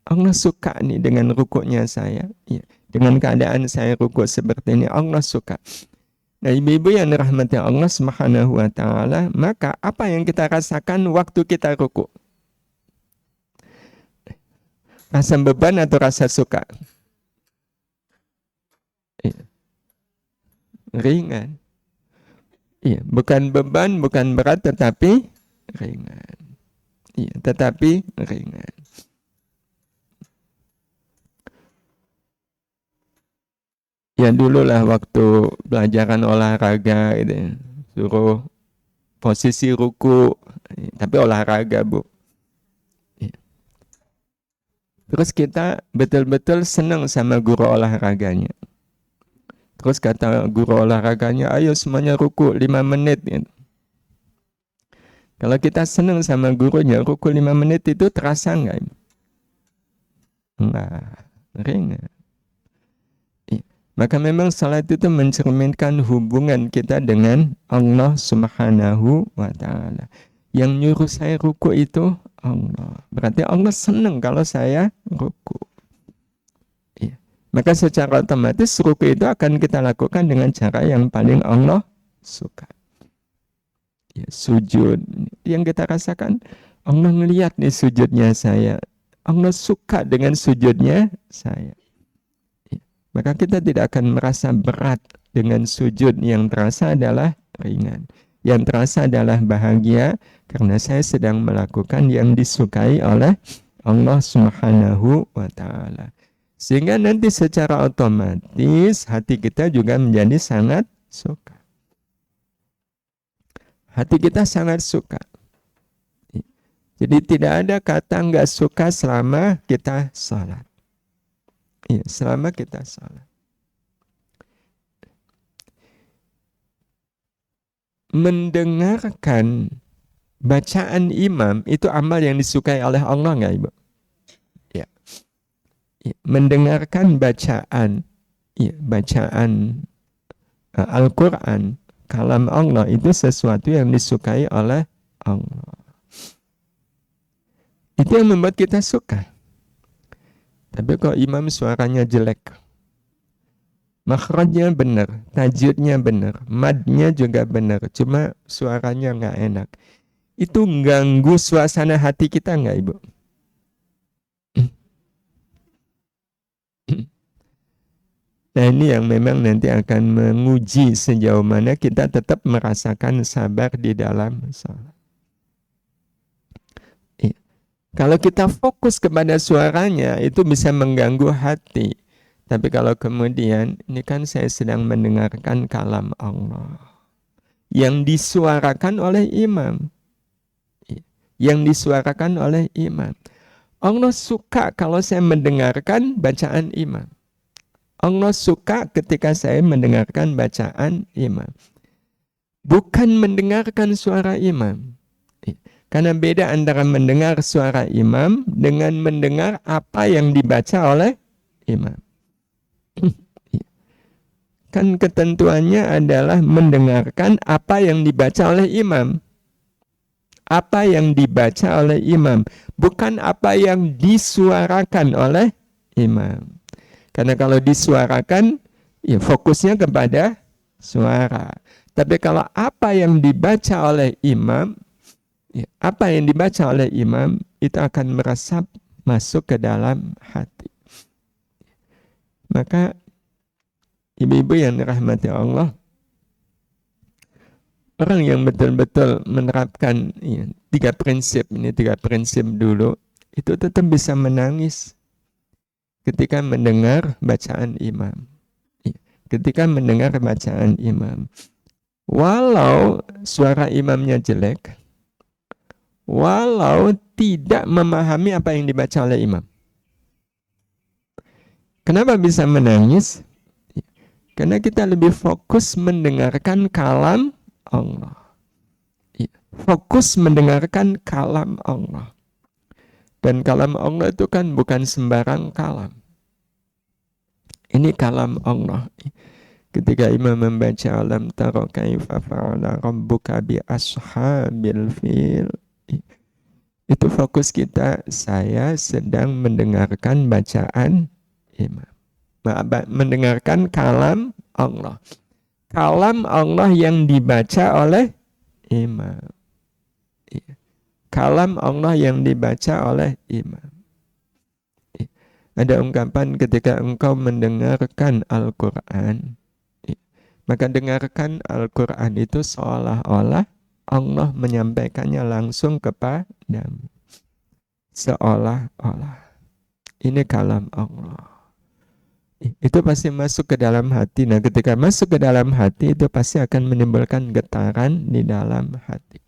Allah suka nih dengan rukunya saya. Ya. Dengan keadaan saya ruku seperti ini, Allah suka. Nah, ibu-ibu yang dirahmati Allah Subhanahu wa taala, maka apa yang kita rasakan waktu kita ruku? Rasa beban atau rasa suka? Iya. Ringan. Iya, bukan beban, bukan berat, tetapi ringan. Iya, tetapi ringan. Ya dululah waktu pelajaran olahraga gitu, suruh posisi ruku, tapi olahraga, Bu. Terus kita betul-betul senang sama guru olahraganya. Terus kata guru olahraganya, ayo semuanya ruku 5 menit. Gitu. Kalau kita senang sama gurunya, ruku 5 menit itu terasa enggak? Enggak, ringan. Maka memang salat itu mencerminkan hubungan kita dengan Allah Subhanahu wa taala. Yang nyuruh saya ruku itu Allah. Berarti Allah senang kalau saya ruku. Ya. Maka secara otomatis ruku itu akan kita lakukan dengan cara yang paling Allah suka. Ya, sujud. Yang kita rasakan, Allah melihat nih sujudnya saya. Allah suka dengan sujudnya saya. Maka kita tidak akan merasa berat dengan sujud, yang terasa adalah ringan. Yang terasa adalah bahagia karena saya sedang melakukan yang disukai oleh Allah Subhanahu wa taala. Sehingga nanti secara otomatis hati kita juga menjadi sangat suka. Hati kita sangat suka. Jadi tidak ada kata nggak suka selama kita salat. Ya, selama kita salat. Mendengarkan bacaan imam itu amal yang disukai oleh Allah nggak Ibu? Ya. Ya. Mendengarkan bacaan, ya, bacaan Al-Quran, kalam Allah itu sesuatu yang disukai oleh Allah. Itu yang membuat kita suka. Tapi kalau imam suaranya jelek, makhrajnya benar, tajwidnya benar, madnya juga benar, cuma suaranya nggak enak. Itu ganggu suasana hati kita nggak Ibu? Nah ini yang memang nanti akan menguji sejauh mana kita tetap merasakan sabar di dalam salat. Kalau kita fokus kepada suaranya, itu bisa mengganggu hati. Tapi kalau kemudian, ini kan saya sedang mendengarkan kalam Allah. Yang disuarakan oleh imam. Yang disuarakan oleh imam. Allah suka kalau saya mendengarkan bacaan imam. Allah suka ketika saya mendengarkan bacaan imam. Bukan mendengarkan suara imam. Karena beda antara mendengar suara imam dengan mendengar apa yang dibaca oleh imam. Kan ketentuannya adalah mendengarkan apa yang dibaca oleh imam. Apa yang dibaca oleh imam, bukan apa yang disuarakan oleh imam. Karena kalau disuarakan, ya fokusnya kepada suara. Tapi kalau apa yang dibaca oleh imam, ya, apa yang dibaca oleh imam itu akan meresap masuk ke dalam hati. Maka ibu-ibu yang dirahmati Allah, orang yang betul-betul menerapkan ya, tiga prinsip dulu, itu tetap bisa menangis ketika mendengar bacaan imam. Ya, ketika mendengar bacaan imam. Walau suara imamnya jelek, walau tidak memahami apa yang dibaca oleh imam. Kenapa bisa menangis? Karena kita lebih fokus mendengarkan kalam Allah. Fokus mendengarkan kalam Allah. Dan kalam Allah itu kan bukan sembarang kalam. Ini kalam Allah. Ketika imam membaca alam tara kaifa fa'ala rabbuka bi ashabil fil, itu fokus kita, saya sedang mendengarkan bacaan imam. Mendengarkan kalam Allah. Kalam Allah yang dibaca oleh imam. Kalam Allah yang dibaca oleh imam. Ada ungkapan ketika engkau mendengarkan Al-Quran, maka dengarkan Al-Quran itu seolah-olah Allah menyampaikannya langsung kepadamu. Seolah-olah. Ini kalam Allah. Itu pasti masuk ke dalam hati. Nah, ketika masuk ke dalam hati, itu pasti akan menimbulkan getaran di dalam hati.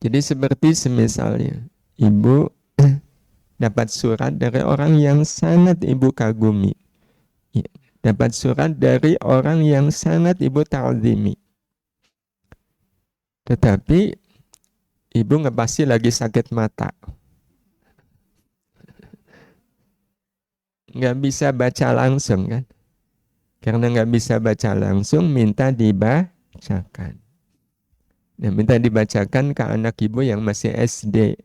Jadi seperti semisalnya, ibu dapat surat dari orang yang sangat ibu kagumi. Dapat surat dari orang yang sangat ibu ta'zimi. Tetapi ibu nggak pasti lagi sakit mata. Nggak bisa baca langsung kan. Karena nggak bisa baca langsung, minta dibacakan. Nah, minta dibacakan ke anak ibu yang masih SD.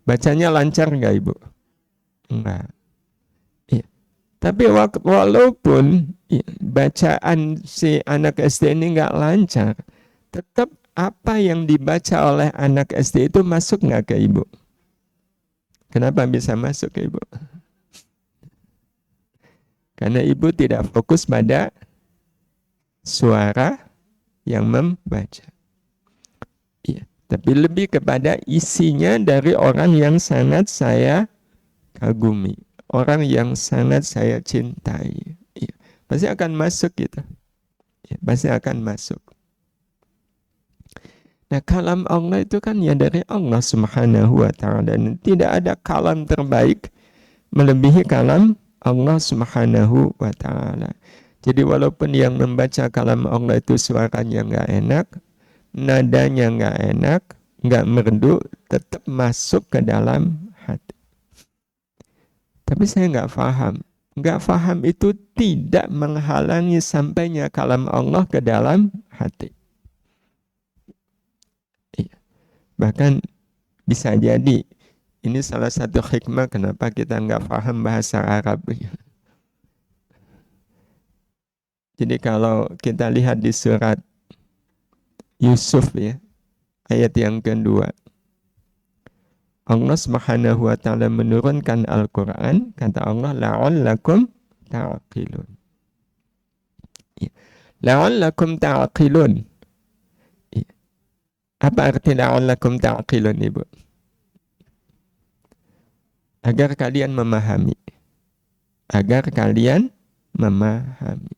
Bacanya lancar nggak ibu? Enggak. Tapi walaupun bacaan si anak SD ini nggak lancar, tetap apa yang dibaca oleh anak SD itu masuk nggak ke ibu? Kenapa bisa masuk ke ibu? Karena ibu tidak fokus pada suara yang membaca. Iya, tapi lebih kepada isinya dari orang yang sangat saya kagumi. Orang yang sangat saya cintai. Iya, pasti akan masuk gitu. pasti akan masuk. Nah, kalam Allah itu kan ya dari Allah Subhanahu wa ta'ala, dan tidak ada kalam terbaik melebihi kalam Allah Subhanahu wa ta'ala. Jadi walaupun yang membaca kalam Allah itu suaranya nggak enak, nadanya nggak enak, nggak merdu, tetap masuk ke dalam hati. Tapi saya nggak paham. Nggak paham itu tidak menghalangi sampainya kalam Allah ke dalam hati. Bahkan bisa jadi ini salah satu hikmah kenapa kita nggak paham bahasa Arab. Jadi kalau kita lihat di surat Yusuf ya, ayat yang kedua, Allah Subhanahu wa ta'ala menurunkan Al-Quran, kata Allah, la'allakum ta'aqilun. La'allakum ta'aqilun. Apa arti la'allakum ta'aqilun, Ibu? Agar kalian memahami. Agar kalian memahami.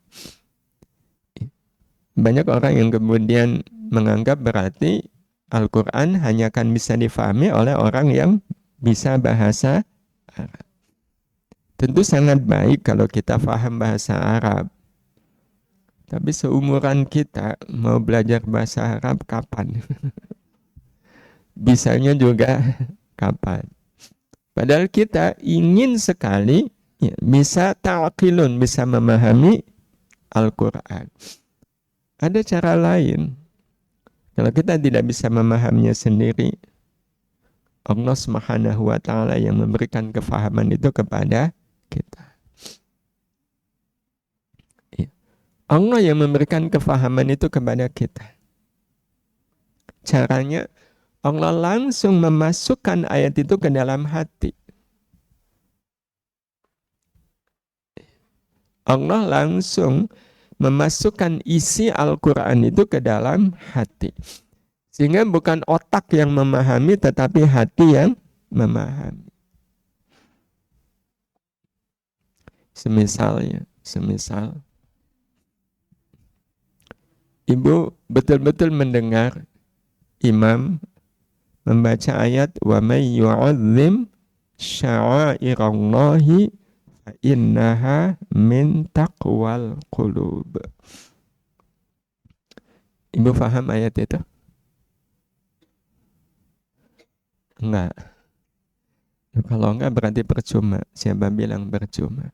Banyak orang yang kemudian menganggap berarti Al-Quran hanya akan bisa difahami oleh orang yang bisa bahasa Arab. Tentu sangat baik kalau kita paham bahasa Arab. Tapi seumuran kita mau belajar bahasa Arab kapan? Bisanya juga kapan? Padahal kita ingin sekali ya, bisa ta'aqilun, bisa memahami Al-Quran. Ada cara lain. Kalau kita tidak bisa memahaminya sendiri, Allah Subhanahu wa ta'ala yang memberikan kefahaman itu kepada kita. Allah yang memberikan kefahaman itu kepada kita. Caranya Allah langsung memasukkan ayat itu ke dalam hati. Allah langsung memasukkan isi Al-Quran itu ke dalam hati. Sehingga bukan otak yang memahami, tetapi hati yang memahami. Semisal Ibu betul-betul mendengar imam membaca ayat wa may yu'azzim sya'airallahi fa innaha min taqwal qulub. Ibu paham ayat itu? Enggak. Kalau enggak berarti percuma. Siapa bilang percuma?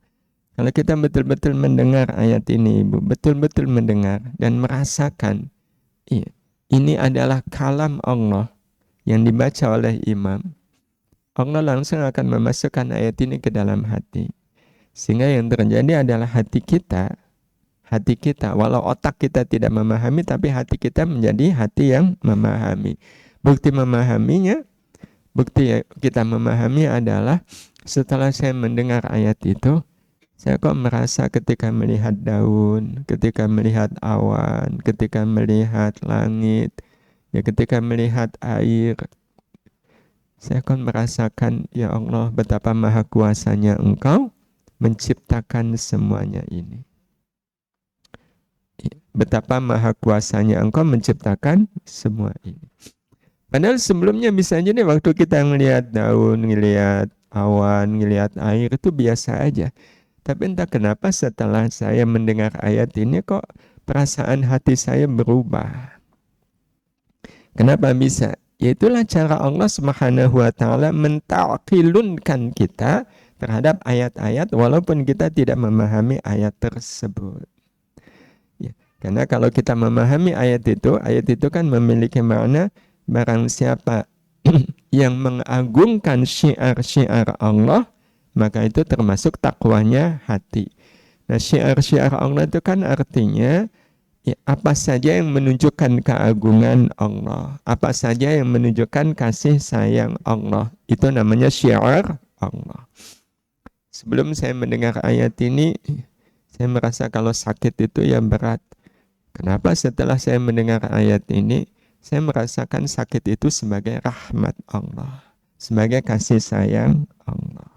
Kalau kita betul-betul mendengar ayat ini, Ibu, betul-betul mendengar dan merasakan, iya, ini adalah kalam Allah yang dibaca oleh imam, Allah langsung akan memasukkan ayat ini ke dalam hati. Sehingga yang terjadi adalah hati kita, walau otak kita tidak memahami, tapi hati kita menjadi hati yang memahami. Bukti kita memahami adalah setelah saya mendengar ayat itu, saya kok merasa ketika melihat daun, ketika melihat awan, ketika melihat langit, ya ketika melihat air, saya kok merasakan, ya Allah, betapa maha kuasanya Engkau menciptakan semuanya ini. Betapa maha kuasanya Engkau menciptakan semua ini. Padahal sebelumnya bisa jadi waktu kita melihat daun, melihat awan, melihat air, itu biasa aja. Tapi entah kenapa setelah saya mendengar ayat ini kok perasaan hati saya berubah. Kenapa bisa? Yaitulah cara Allah Subhanahu wa ta'ala menta'qilunkan kita terhadap ayat-ayat walaupun kita tidak memahami ayat tersebut. Ya, karena kalau kita memahami ayat itu kan memiliki makna barang siapa yang mengagungkan syiar-syiar Allah, maka itu termasuk takwanya hati. Nah, syiar-syiar Allah itu kan artinya ya, apa saja yang menunjukkan keagungan Allah, apa saja yang menunjukkan kasih sayang Allah, itu namanya syiar Allah. Sebelum saya mendengar ayat ini, saya merasa kalau sakit itu ya berat. Kenapa setelah saya mendengar ayat ini, saya merasakan sakit itu sebagai rahmat Allah, sebagai kasih sayang Allah.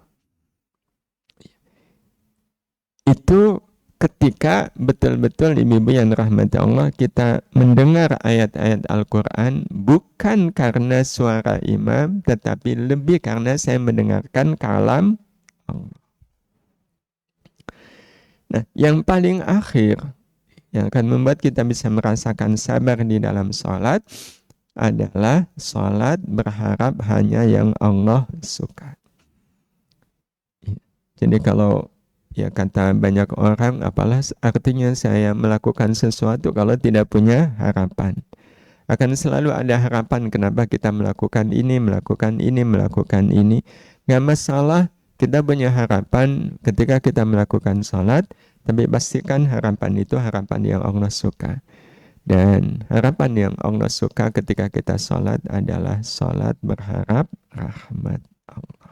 Itu ketika betul-betul ibu-ibu yang rahmati Allah, kita mendengar ayat-ayat Al-Quran bukan karena suara imam, tetapi lebih karena saya mendengarkan kalam Allah. Nah, yang paling akhir yang akan membuat kita bisa merasakan sabar di dalam sholat adalah sholat berharap hanya yang Allah suka. Jadi kalau ya kata banyak orang, apalah artinya saya melakukan sesuatu kalau tidak punya harapan. Akan selalu ada harapan kenapa kita melakukan ini. Gak masalah kita punya harapan ketika kita melakukan sholat, tapi pastikan harapan itu harapan yang Allah suka. Dan harapan yang Allah suka ketika kita sholat adalah sholat berharap rahmat Allah.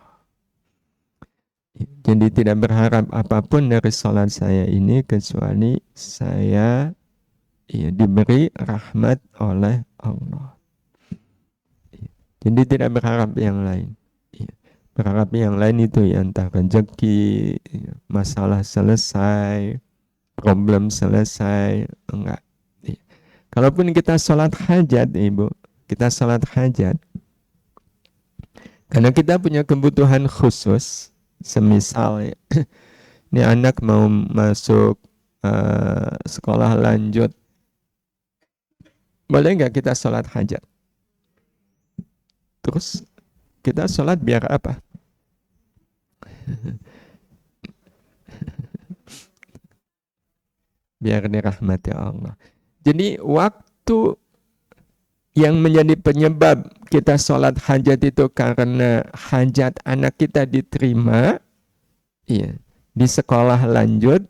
Jadi tidak berharap apapun dari sholat saya ini kecuali saya diberi rahmat oleh Allah. Jadi tidak berharap yang lain. Berharap yang lain itu ya entah rezeki, masalah selesai, problem selesai, enggak. Kalaupun kita sholat hajat, ibu, kita sholat hajat, karena kita punya kebutuhan khusus, semisal ya, ini anak mau masuk sekolah lanjut, boleh nggak kita sholat hajat? Terus kita sholat biar apa? Biar dirahmati Allah. Jadi waktu yang menjadi penyebab kita sholat hajat itu karena hajat anak kita diterima di sekolah lanjut,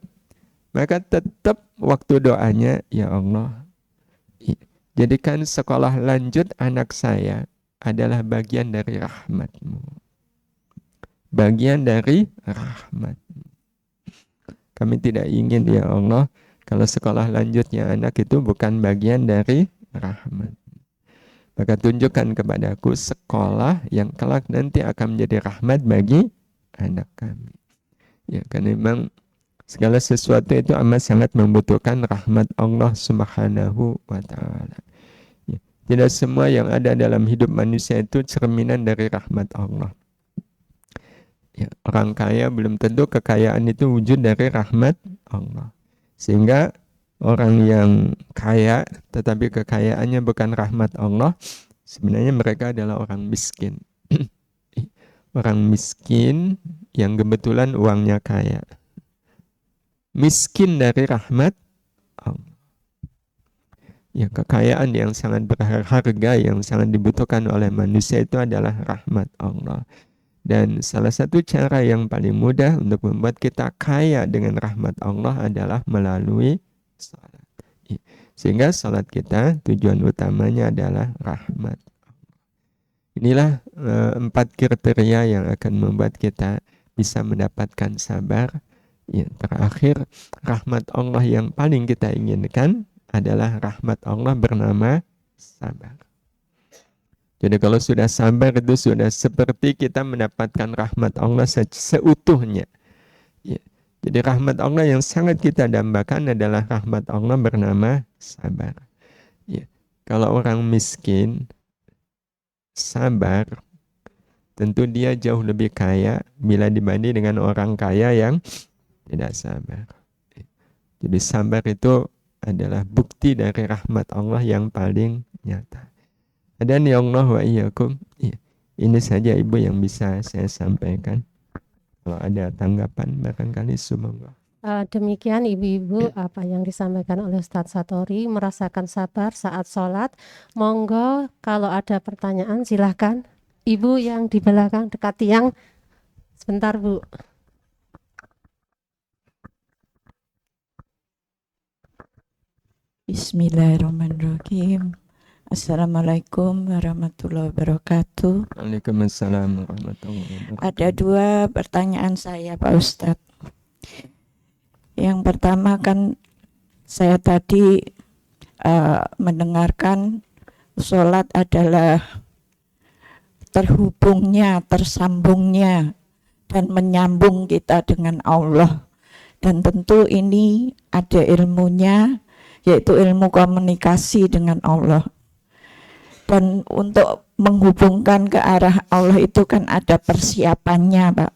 maka tetap waktu doanya, ya Allah, jadikan sekolah lanjut anak saya adalah bagian dari rahmat-Mu. Bagian dari rahmat-Mu. Kami tidak ingin, ya Allah, kalau sekolah lanjutnya anak itu bukan bagian dari rahmat. Maka tunjukkan kepadaku sekolah yang kelak nanti akan menjadi rahmat bagi anak kami. Ya, karena memang segala sesuatu itu amat sangat membutuhkan rahmat Allah Subhanahu wa Ta'ala. Ya, tidak semua yang ada dalam hidup manusia itu cerminan dari rahmat Allah. Ya, orang kaya belum tentu kekayaan itu wujud dari rahmat Allah. Sehingga orang yang kaya tetapi kekayaannya bukan rahmat Allah, sebenarnya mereka adalah orang miskin. Orang miskin yang kebetulan uangnya kaya. Miskin dari rahmat Allah. Ya, kekayaan yang sangat berharga, yang sangat dibutuhkan oleh manusia itu adalah rahmat Allah. Dan salah satu cara yang paling mudah untuk membuat kita kaya dengan rahmat Allah adalah melalui salat. Sehingga salat kita tujuan utamanya adalah rahmat. Inilah 4 kriteria yang akan membuat kita bisa mendapatkan sabar. Ya, terakhir, rahmat Allah yang paling kita inginkan adalah rahmat Allah bernama sabar. Jadi kalau sudah sabar itu sudah seperti kita mendapatkan rahmat Allah seutuhnya. Ya. Jadi rahmat Allah yang sangat kita dambakan adalah rahmat Allah bernama sabar. Ya. Kalau orang miskin sabar, tentu dia jauh lebih kaya bila dibanding dengan orang kaya yang tidak sabar. Jadi sabar itu adalah bukti dari rahmat Allah yang paling nyata. Dan ya Allah wa iyyakum, ini saja ibu yang bisa saya sampaikan. Kalau ada tanggapan barangkali semoga. Demikian ibu-ibu apa yang disampaikan oleh Ustadz Satori, merasakan sabar saat sholat. Monggo kalau ada pertanyaan silahkan. Ibu yang di belakang dekat tiang, sebentar Bu. Bismillahirrahmanirrahim. Assalamualaikum warahmatullahi wabarakatuh. Waalaikumsalam warahmatullahi wabarakatuh. Ada 2 pertanyaan saya Pak Ustadz. Yang pertama kan saya tadi mendengarkan sholat adalah terhubungnya, tersambungnya dan menyambung kita dengan Allah. Dan tentu ini ada ilmunya, yaitu ilmu komunikasi dengan Allah. Dan untuk menghubungkan ke arah Allah itu kan ada persiapannya, Pak.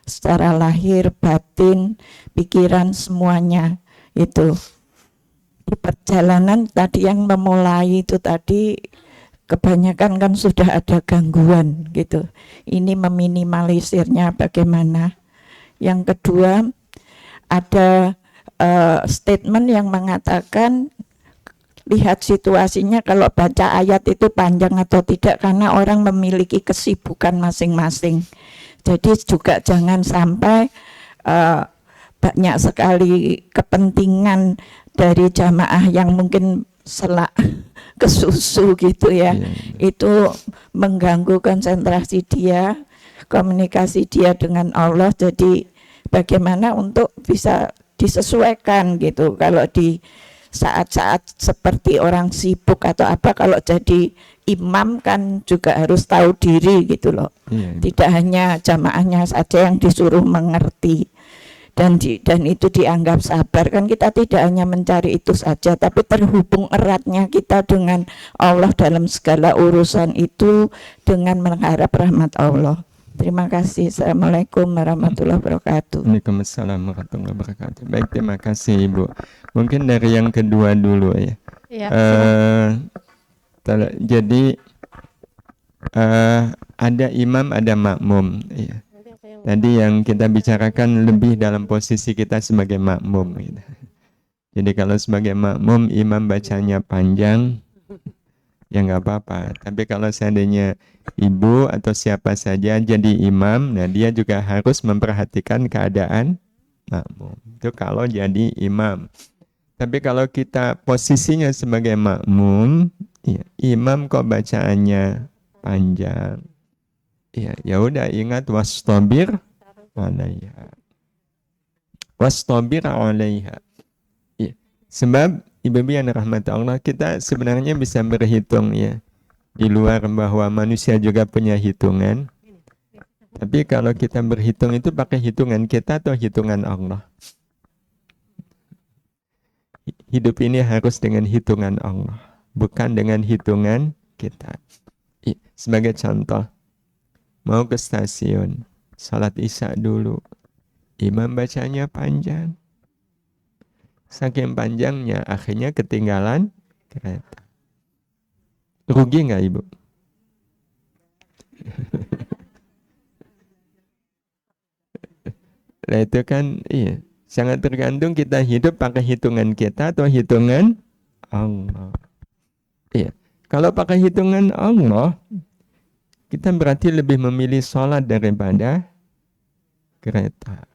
Secara lahir, batin, pikiran, semuanya itu. Di perjalanan tadi yang memulai itu tadi kebanyakan kan sudah ada gangguan gitu. Ini meminimalisirnya bagaimana. Yang kedua, ada statement yang mengatakan lihat situasinya kalau baca ayat itu panjang atau tidak karena orang memiliki kesibukan masing-masing. Jadi juga jangan sampai banyak sekali kepentingan dari jamaah yang mungkin selak ke susu gitu ya. Itu mengganggu konsentrasi dia, komunikasi dia dengan Allah. Jadi bagaimana untuk bisa disesuaikan gitu. Kalau di saat-saat seperti orang sibuk atau apa, kalau jadi imam kan juga harus tahu diri gitu loh. Tidak hanya jamaahnya saja yang disuruh mengerti dan itu dianggap sabar. Kan kita tidak hanya mencari itu saja, tapi terhubung eratnya kita dengan Allah dalam segala urusan itu dengan mengharap rahmat Allah. Terima kasih. Assalamualaikum warahmatullahi wabarakatuh. Waalaikumsalam warahmatullahi wabarakatuh. Baik, terima kasih Ibu. Mungkin dari yang kedua dulu ya. Ya, Jadi ada imam, ada makmum. Ya. Tadi yang kita bicarakan lebih dalam posisi kita sebagai makmum. Gitu. Jadi kalau sebagai makmum imam bacanya panjang, ya nggak apa-apa. Tapi kalau seandainya ibu atau siapa saja jadi imam, nah dia juga harus memperhatikan keadaan makmum. Itu kalau jadi imam. Tapi kalau kita posisinya sebagai makmum, ya, imam kok bacaannya panjang, ya udah ingat wastabir alaiha. Wastabir alaiha. Ya, sebab ibu-ibu yang dirahmati Allah, kita sebenarnya bisa berhitung ya. Di luar bahwa manusia juga punya hitungan. Tapi kalau kita berhitung itu pakai hitungan kita atau hitungan Allah? Hidup ini harus dengan hitungan Allah, bukan dengan hitungan kita. Sebagai contoh, mau ke stasiun, salat isya dulu, imam bacanya panjang. Saking panjangnya, akhirnya ketinggalan kereta. Rugi nggak Ibu? Nah itu kan, iya. Sangat tergantung kita hidup pakai hitungan kita atau hitungan Allah. Iya. Kalau pakai hitungan Allah, kita berarti lebih memilih sholat daripada kereta.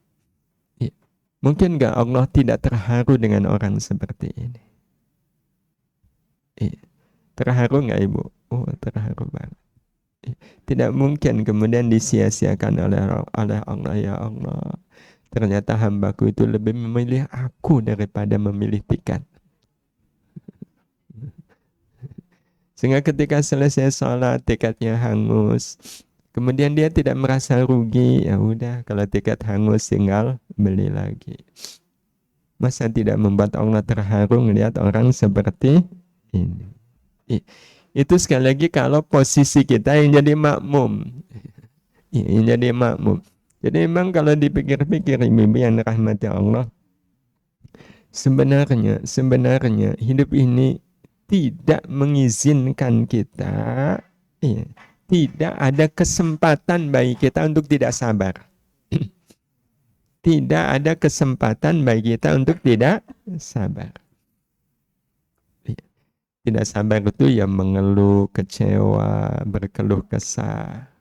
Iya. Mungkin nggak Allah tidak terharu dengan orang seperti ini? Iya. Terharu nggak Ibu? Oh, terharu banget. Iya. Tidak mungkin kemudian disia-siakan oleh Allah. Ya Allah, ternyata hambaku itu lebih memilih aku daripada memilih tiket. Sehingga ketika selesai sholat, tiketnya hangus. Kemudian dia tidak merasa rugi. Ya udah, kalau tiket hangus tinggal beli lagi. Masa tidak membuat Allah terharu melihat orang seperti ini? Itu sekali lagi kalau posisi kita yang jadi makmum. Yang jadi makmum. Jadi memang kalau dipikir-pikir ibu yang dirahmati Allah, sebenarnya hidup ini tidak mengizinkan kita, tidak ada kesempatan bagi kita untuk tidak sabar. Tidak ada kesempatan bagi kita untuk tidak sabar. Tidak sabar itu ya mengeluh, kecewa, berkeluh kesah.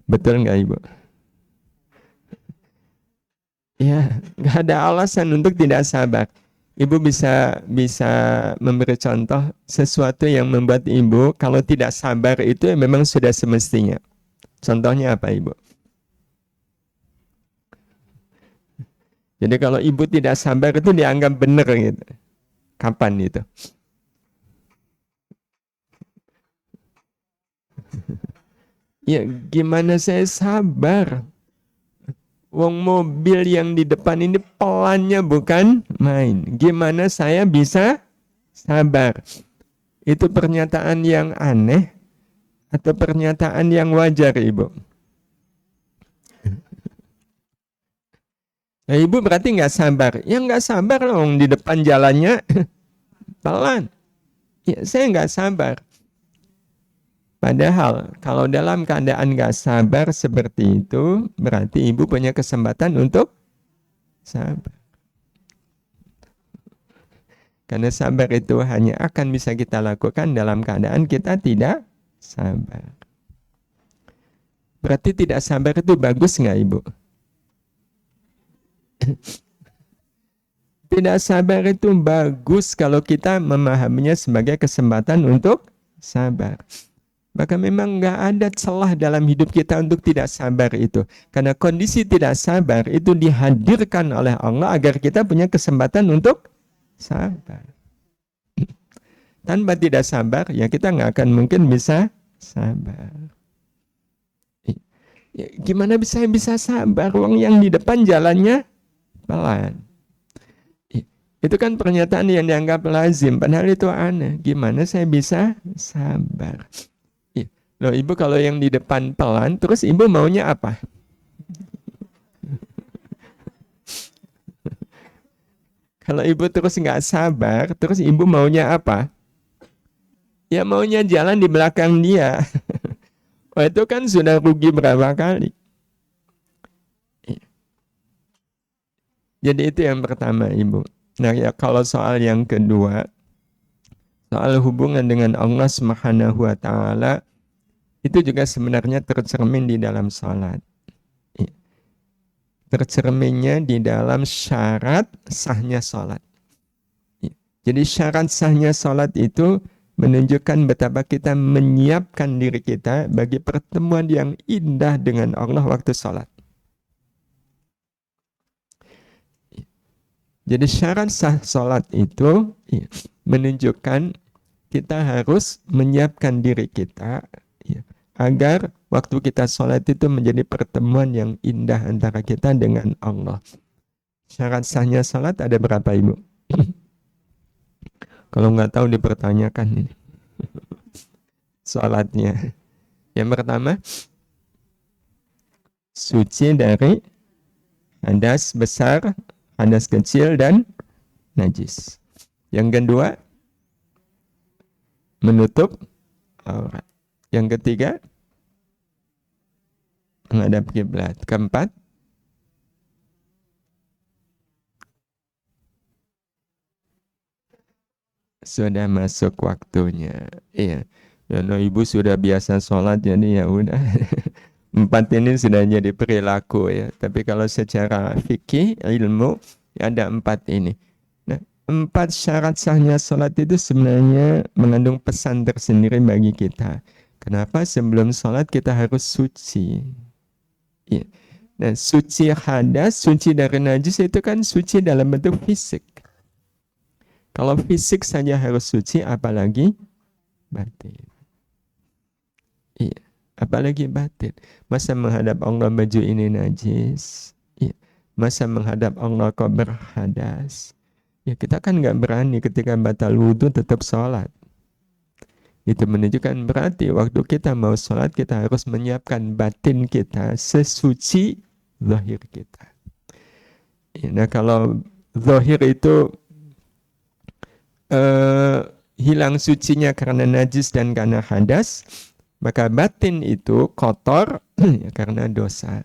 Betul nggak Ibu? Ya, nggak ada alasan untuk tidak sabar. Ibu bisa memberi contoh sesuatu yang membuat Ibu kalau tidak sabar itu memang sudah semestinya. Contohnya apa Ibu? Jadi kalau Ibu tidak sabar itu dianggap benar gitu. Kapan itu? Ya gimana saya sabar? Wong mobil yang di depan ini pelannya bukan main. Gimana saya bisa sabar? Itu pernyataan yang aneh atau pernyataan yang wajar, Ibu? Nah, Ibu berarti nggak sabar. Ya nggak sabar dong, di depan jalannya pelan. Ya, saya nggak sabar. Padahal kalau dalam keadaan nggak sabar seperti itu, berarti Ibu punya kesempatan untuk sabar. Karena sabar itu hanya akan bisa kita lakukan dalam keadaan kita tidak sabar. Berarti tidak sabar itu bagus nggak, Ibu? Tidak sabar itu bagus kalau kita memahaminya sebagai kesempatan untuk sabar. Maka memang nggak ada celah dalam hidup kita untuk tidak sabar itu. Karena kondisi tidak sabar itu dihadirkan oleh Allah agar kita punya kesempatan untuk sabar. Tanpa tidak sabar, ya kita nggak akan mungkin bisa sabar. Ya, gimana bisa sabar? Wong yang di depan jalannya pelan. Itu kan pernyataan yang dianggap lazim, padahal itu aneh. Gimana saya bisa sabar? Loh, Ibu kalau yang di depan pelan, terus Ibu maunya apa? Kalau Ibu terus nggak sabar, terus Ibu maunya apa? Ya maunya jalan di belakang dia. Oh, itu kan sudah rugi berapa kali. Jadi itu yang pertama, Ibu. Nah ya, kalau soal yang kedua, soal hubungan dengan Allah Subhanahu wa Ta'ala, itu juga sebenarnya tercermin di dalam salat. Tercerminnya di dalam syarat sahnya salat. Jadi syarat sahnya salat itu menunjukkan betapa kita menyiapkan diri kita bagi pertemuan yang indah dengan Allah waktu salat. Jadi syarat sah salat itu menunjukkan kita harus menyiapkan diri kita agar waktu kita sholat itu menjadi pertemuan yang indah antara kita dengan Allah. Syarat sahnya sholat ada berapa, Ibu? Kalau nggak tahu dipertanyakan ini. Sholatnya. Yang pertama, suci dari hadas besar, hadas kecil, dan najis. Yang kedua, menutup aurat. Yang ketiga, menghadap kiblat. Keempat, sudah masuk waktunya. Iya. Dan Ibu sudah biasa sholat, jadi ya udah. Empat ini sudah jadi perilaku ya. Tapi kalau secara fikih, ilmu, ada empat ini. Nah, empat syarat sahnya sholat itu sebenarnya mengandung pesan tersendiri bagi kita. Kenapa sebelum sholat kita harus suci? Ya. Nah, suci hadas, suci dari najis itu kan suci dalam bentuk fisik. Kalau fisik saja harus suci, apalagi batin. Iya, apalagi batin. Masa menghadap Allah baju ini najis? Iya. Masa menghadap Allah kok berhadas? Ya kita kan nggak berani ketika batal wudhu tetap sholat. Itu menunjukkan berarti waktu kita mau sholat kita harus menyiapkan batin kita sesuci zahir kita. Nah kalau zahir itu hilang sucinya karena najis dan karena hadas, maka batin itu kotor ya, karena dosa.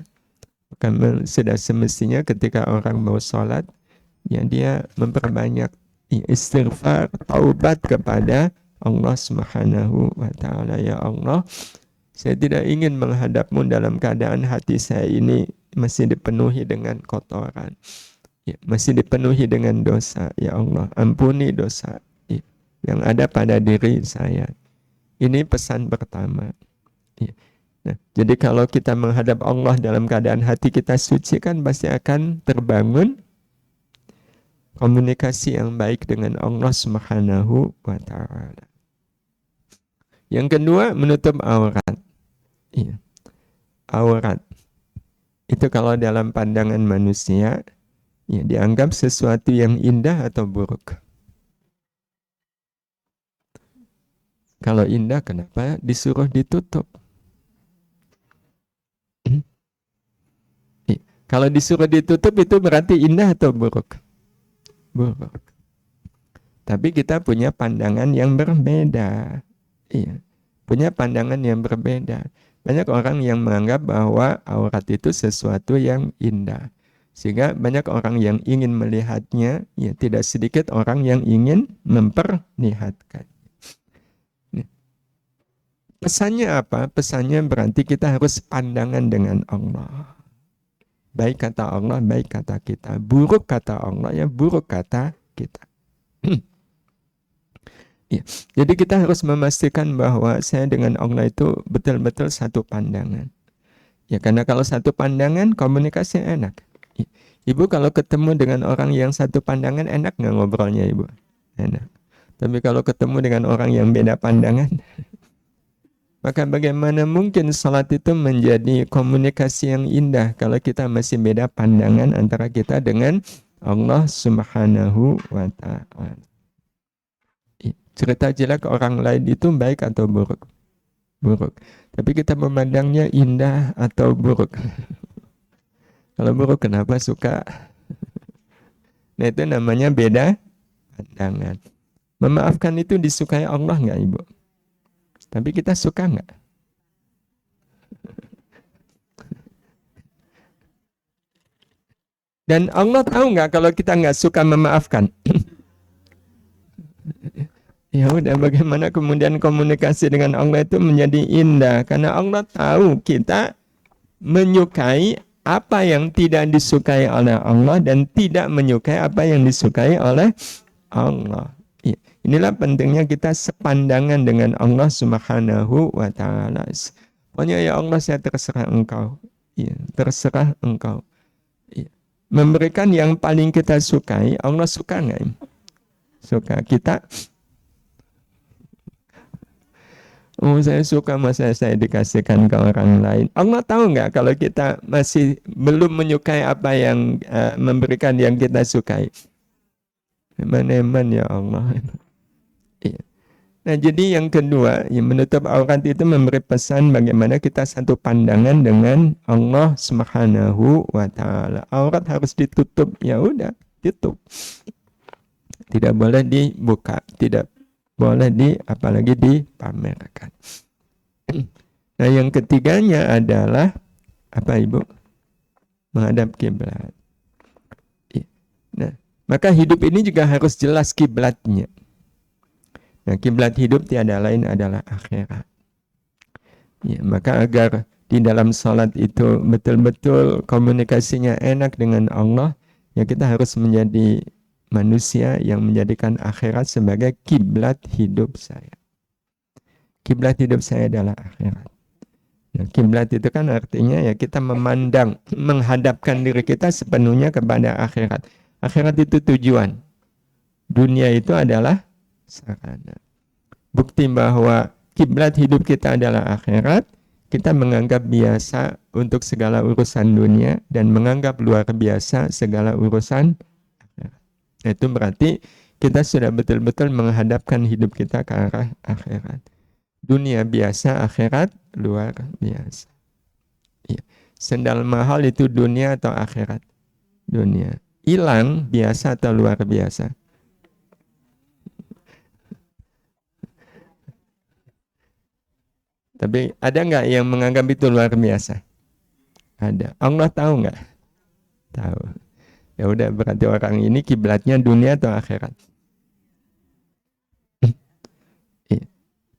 Maka sudah semestinya ketika orang mau sholat, ya dia memperbanyak istighfar, taubat kepada Allah Subhanahu wa Ta'ala. Ya Allah, saya tidak ingin menghadapmu dalam keadaan hati saya ini masih dipenuhi dengan kotoran, ya, masih dipenuhi dengan dosa. Ya Allah, ampuni dosa yang ada pada diri saya. Ini pesan pertama. Ya. Nah, jadi kalau kita menghadap Allah dalam keadaan hati kita suci, kan pasti akan terbangun komunikasi yang baik dengan Allah Subhanahu wa Ta'ala. Yang kedua, menutup aurat. Iya. Aurat. itu kalau dalam pandangan manusia ya dianggap sesuatu yang indah atau buruk. Kalau indah kenapa disuruh ditutup? Kalau disuruh ditutup itu berarti indah atau buruk? Buruk. Tapi kita punya pandangan yang berbeda. Iya, punya pandangan yang berbeda. Banyak orang yang menganggap bahwa aurat itu sesuatu yang indah. Sehingga banyak orang yang ingin melihatnya, ya tidak sedikit orang yang ingin memperlihatkan. Pesannya apa? Pesannya berarti kita harus pandangan dengan Allah. Baik kata Allah, baik kata kita. Buruk kata Allah, ya buruk kata kita. Ya. Jadi kita harus memastikan bahwa saya dengan Allah itu betul-betul satu pandangan. Ya, karena kalau satu pandangan, komunikasi enak. Ibu kalau ketemu dengan orang yang satu pandangan, enak nggak ngobrolnya, Ibu? Enak. Tapi kalau ketemu dengan orang yang beda pandangan, maka bagaimana mungkin salat itu menjadi komunikasi yang indah kalau kita masih beda pandangan antara kita dengan Allah Subhanahu wa ta'ala. Cerita jelek orang lain itu baik atau buruk? Buruk. Tapi kita memandangnya indah atau buruk? Kalau buruk kenapa suka? Nah itu namanya beda pandangan. Memaafkan itu disukai Allah nggak, Ibu? Tapi kita suka nggak? Dan Allah tahu nggak kalau kita nggak suka memaafkan? Ya udah, bagaimana kemudian komunikasi dengan Allah itu menjadi indah? Karena Allah tahu kita menyukai apa yang tidak disukai oleh Allah dan tidak menyukai apa yang disukai oleh Allah. Inilah pentingnya kita sepandangan dengan Allah Subhanahu wa ta'ala. Pokoknya ya Allah, saya terserah Engkau. Ya, terserah Engkau. Ya. Memberikan yang paling kita sukai, Allah suka nggak? Suka. Kita, saya suka, masa saya dikasihkan ke orang lain. Allah tahu nggak kalau kita masih belum menyukai apa yang memberikan yang kita sukai? Eman-eman ya Allah. Nah jadi yang kedua, yang menutup aurat itu memberi pesan bagaimana kita satu pandangan dengan Allah Subhanahu wa ta'ala. Aurat harus ditutup, ya udah, tutup. Tidak boleh dibuka, tidak boleh apalagi dipamerkan. Nah yang ketiganya adalah apa, Ibu? Menghadap kiblat. Nah, maka hidup ini juga harus jelas kiblatnya. Nah, kiblat hidup tiada lain adalah akhirat. Ya, maka agar di dalam salat itu betul-betul komunikasinya enak dengan Allah, ya kita harus menjadi manusia yang menjadikan akhirat sebagai kiblat hidup saya. Kiblat hidup saya adalah akhirat. Nah, kiblat itu kan artinya ya kita memandang, menghadapkan diri kita sepenuhnya kepada akhirat. Akhirat itu tujuan. Dunia itu adalah sarana. Bukti bahwa kiblat hidup kita adalah akhirat, kita menganggap biasa untuk segala urusan dunia dan menganggap luar biasa segala urusan akhirat. Itu berarti kita sudah betul-betul menghadapkan hidup kita ke arah akhirat. Dunia biasa, akhirat luar biasa. Ya. Sendal mahal itu dunia atau akhirat? Dunia. Hilang biasa atau luar biasa? Tapi ada nggak yang menganggap itu luar biasa? Ada. Allah tahu nggak? Tahu. Ya udah, berarti orang ini kiblatnya dunia atau akhirat?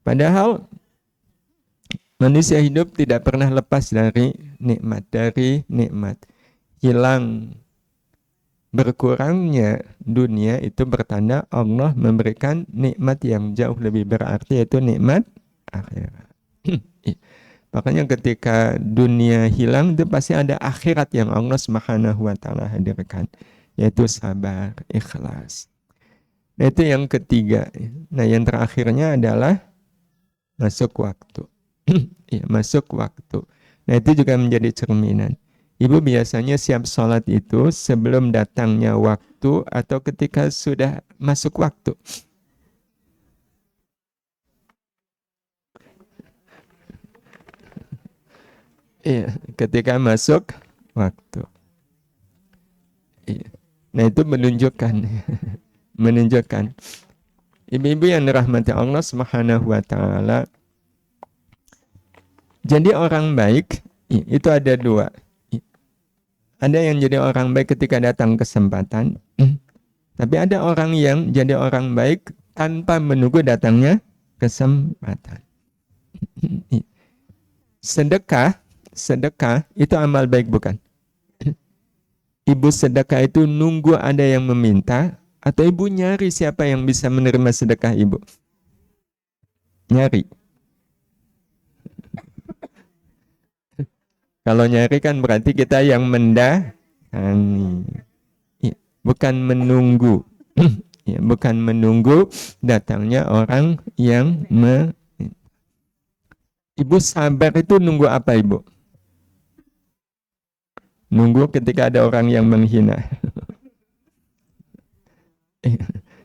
Padahal manusia hidup tidak pernah lepas dari nikmat. Hilang, berkurangnya dunia itu bertanda Allah memberikan nikmat yang jauh lebih berarti, yaitu nikmat akhirat. Makanya ketika dunia hilang itu pasti ada akhirat yang Allah Subhanahu wa ta'ala hadirkan, yaitu sabar, ikhlas. Nah itu yang ketiga. Nah yang terakhirnya adalah masuk waktu. Ya, masuk waktu. Nah itu juga menjadi cerminan. Ibu biasanya siap sholat itu sebelum datangnya waktu atau ketika sudah masuk waktu? Iya, ketika masuk waktu. Iya. Nah itu menunjukkan, menunjukkan. Ibu-ibu yang dirahmati Allah Subhanahu wa Ta'ala, jadi orang baik itu ada dua. Ada yang jadi orang baik ketika datang kesempatan, tapi ada orang yang jadi orang baik tanpa menunggu datangnya kesempatan. Sedekah itu amal baik bukan? Ibu sedekah itu nunggu ada yang meminta atau ibu nyari siapa yang bisa menerima sedekah ibu? Nyari. Kalau nyari kan berarti kita yang mendatangi, bukan menunggu. Ya, bukan menunggu datangnya orang yang Ibu sabar itu nunggu apa ibu? Nunggu ketika ada orang yang menghina.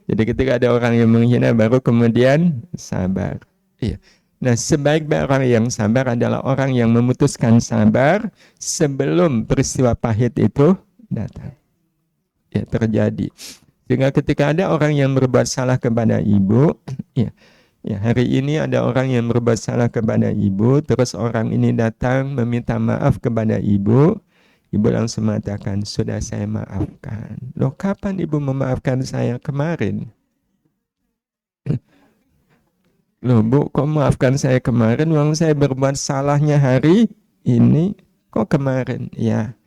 Jadi ketika ada orang yang menghina baru kemudian sabar. Iya. Nah, sebaik-baik orang yang sabar adalah orang yang memutuskan sabar sebelum peristiwa pahit itu datang. Ya, terjadi. Sehingga ketika ada orang yang berbuat salah kepada ibu, ya hari ini ada orang yang berbuat salah kepada ibu, terus orang ini datang meminta maaf kepada ibu, ibu langsung mengatakan, sudah saya maafkan. Loh, kapan ibu memaafkan saya? Kemarin. Loh bu, kok maafkan saya kemarin? Uang saya berbuat salahnya hari ini, kok kemarin? Ya,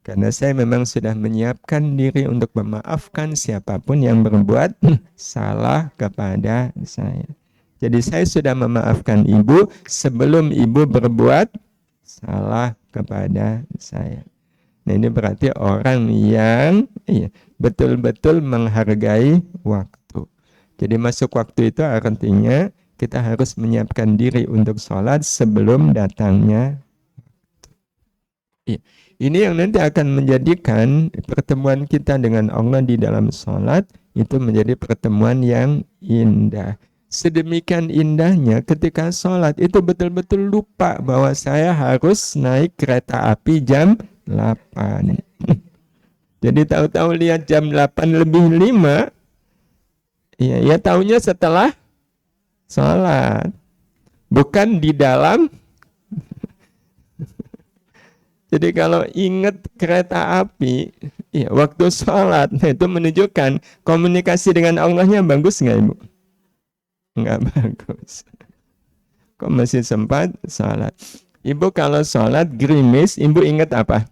karena saya memang sudah menyiapkan diri untuk memaafkan siapapun yang berbuat salah kepada saya. Jadi saya sudah memaafkan ibu sebelum ibu berbuat salah kepada saya. Nah ini berarti orang yang betul-betul menghargai waktu. Jadi masuk waktu itu artinya kita harus menyiapkan diri untuk sholat sebelum datangnya waktu. Ini yang nanti akan menjadikan pertemuan kita dengan Allah di dalam sholat itu menjadi pertemuan yang indah. Sedemikian indahnya ketika sholat itu betul-betul lupa bahwa saya harus naik kereta api jam 8. Jadi tahu-tahu lihat jam 8:05, ya tahunya setelah sholat, bukan di dalam. Jadi kalau ingat kereta api, ya waktu sholat, nah itu menunjukkan komunikasi dengan Allahnya bagus nggak ibu? Nggak bagus. Kok masih sempat sholat? Ibu kalau sholat gerimis, ibu ingat apa?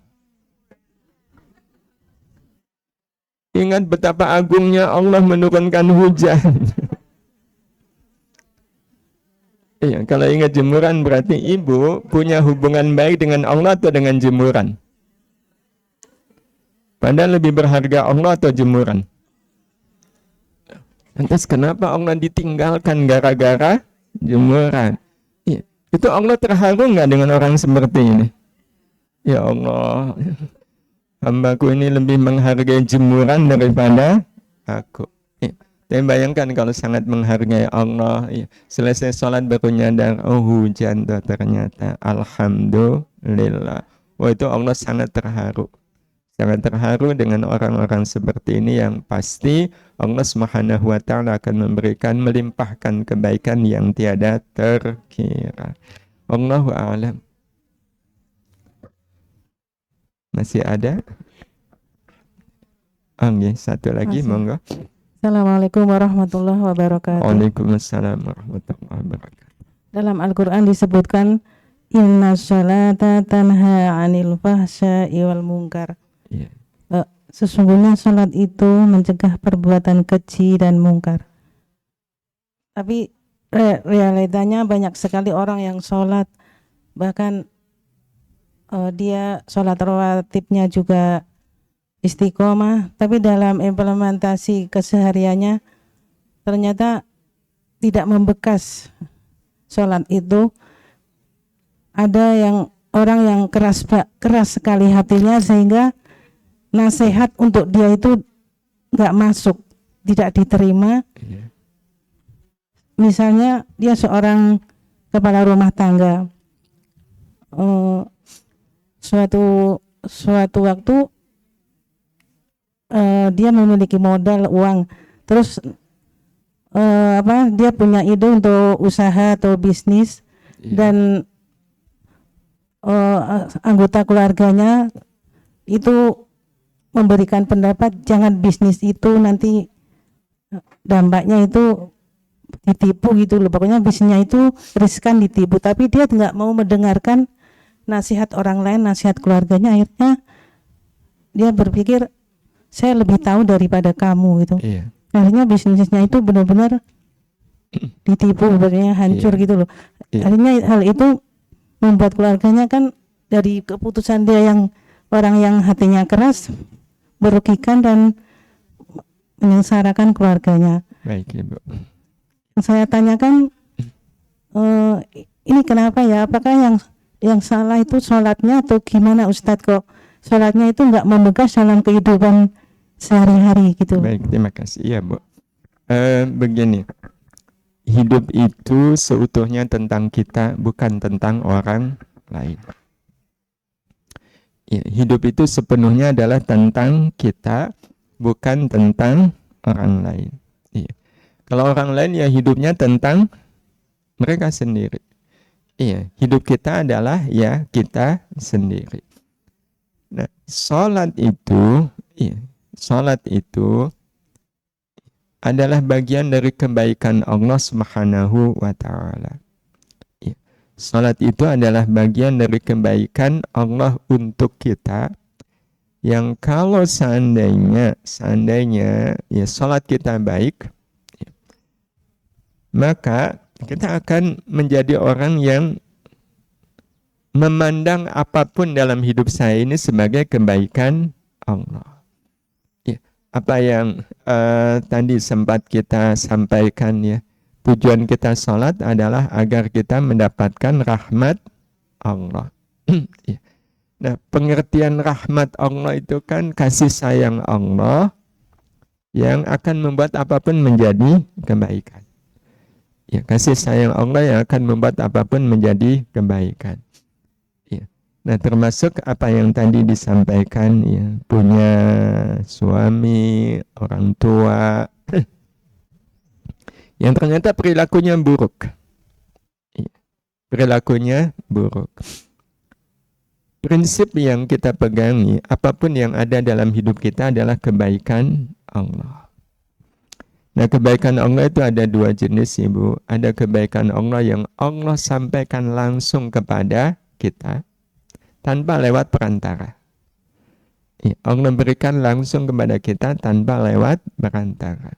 Ingat betapa agungnya Allah menurunkan hujan. Iya, kalau ingat jemuran berarti ibu punya hubungan baik dengan Allah atau dengan jemuran? Padahal lebih berharga Allah atau jemuran? Lantas kenapa Allah ditinggalkan gara-gara jemuran? Ya, itu Allah terharu nggak dengan orang seperti ini? Ya Allah, hambaku ini lebih menghargai jemuran daripada aku. Ya, tapi bayangkan kalau sangat menghargai Allah, ya, selesai sholat baru nyadar, oh hujan tuh ternyata, alhamdulillah. Wah itu Allah sangat terharu. Sangat terharu dengan orang-orang seperti ini yang pasti Allah Subhanahu wa Ta'ala akan memberikan, melimpahkan kebaikan yang tiada terkira. Allahu a'lam. Masih ada? Oke, satu lagi monggo. Assalamualaikum warahmatullahi wabarakatuh. Waalaikumsalam warahmatullahi wabarakatuh. Dalam Al-Quran disebutkan inna sholata tanha anil fahsya'i wal munkar. Iya. Sesungguhnya sholat itu mencegah perbuatan keji dan mungkar. Tapi realitanya banyak sekali orang yang sholat, bahkan dia sholat rawatibnya juga istiqomah, tapi dalam implementasi kesehariannya ternyata tidak membekas sholat itu. Ada yang orang yang keras sekali hatinya sehingga nasihat untuk dia itu nggak masuk, tidak diterima. Iya. Misalnya dia seorang kepala rumah tangga, suatu waktu dia memiliki modal uang, terus dia punya ide untuk usaha atau bisnis, Iya. dan anggota keluarganya itu memberikan pendapat jangan bisnis itu, nanti dampaknya itu ditipu gitu loh, pokoknya bisnisnya itu riskan ditipu. Tapi dia nggak mau mendengarkan nasihat orang lain, nasihat keluarganya. Akhirnya dia berpikir saya lebih tahu daripada kamu gitu. Iya. Akhirnya bisnisnya itu benar-benar ditipu, sebenarnya hancur Iya. gitu loh. Iya. Akhirnya hal itu membuat keluarganya kan dari keputusan dia yang orang yang hatinya keras merugikan dan menyengsarakan keluarganya. Baik, Ibu. Saya tanyakan, ini kenapa ya? Apakah yang salah itu sholatnya atau gimana Ustadz, kok sholatnya itu nggak membekas dalam kehidupan sehari-hari gitu? Baik, terima kasih. Iya, Bu. Begini, hidup itu seutuhnya tentang kita, bukan tentang orang lain. Ya, hidup itu sepenuhnya adalah tentang kita, bukan tentang orang lain. Iya. Kalau orang lain ya hidupnya tentang mereka sendiri. Iya, hidup kita adalah ya kita sendiri. Nah, sholat itu adalah bagian dari kebaikan Allah Subhanahu wa Ta'ala. Ya. Sholat itu adalah bagian dari kebaikan Allah untuk kita, yang kalau seandainya ya sholat kita baik, ya, maka kita akan menjadi orang yang memandang apapun dalam hidup saya ini sebagai kebaikan Allah. Ya, apa yang tadi sempat kita sampaikan ya, tujuan kita sholat adalah agar kita mendapatkan rahmat Allah. Ya. Nah, pengertian rahmat Allah itu kan kasih sayang Allah yang akan membuat apapun menjadi kebaikan. Ya, kasih sayang Allah yang akan membuat apapun menjadi kebaikan. Ya. Nah, termasuk apa yang tadi disampaikan ya, punya suami, orang tua yang ternyata perilakunya buruk. Ya. Perilakunya buruk. Prinsip yang kita pegangi, apapun yang ada dalam hidup kita adalah kebaikan Allah. Nah, kebaikan Allah itu ada dua jenis, Ibu. Ada kebaikan Allah yang Allah sampaikan langsung kepada kita tanpa lewat perantara. Ya, Allah berikan langsung kepada kita tanpa lewat perantara.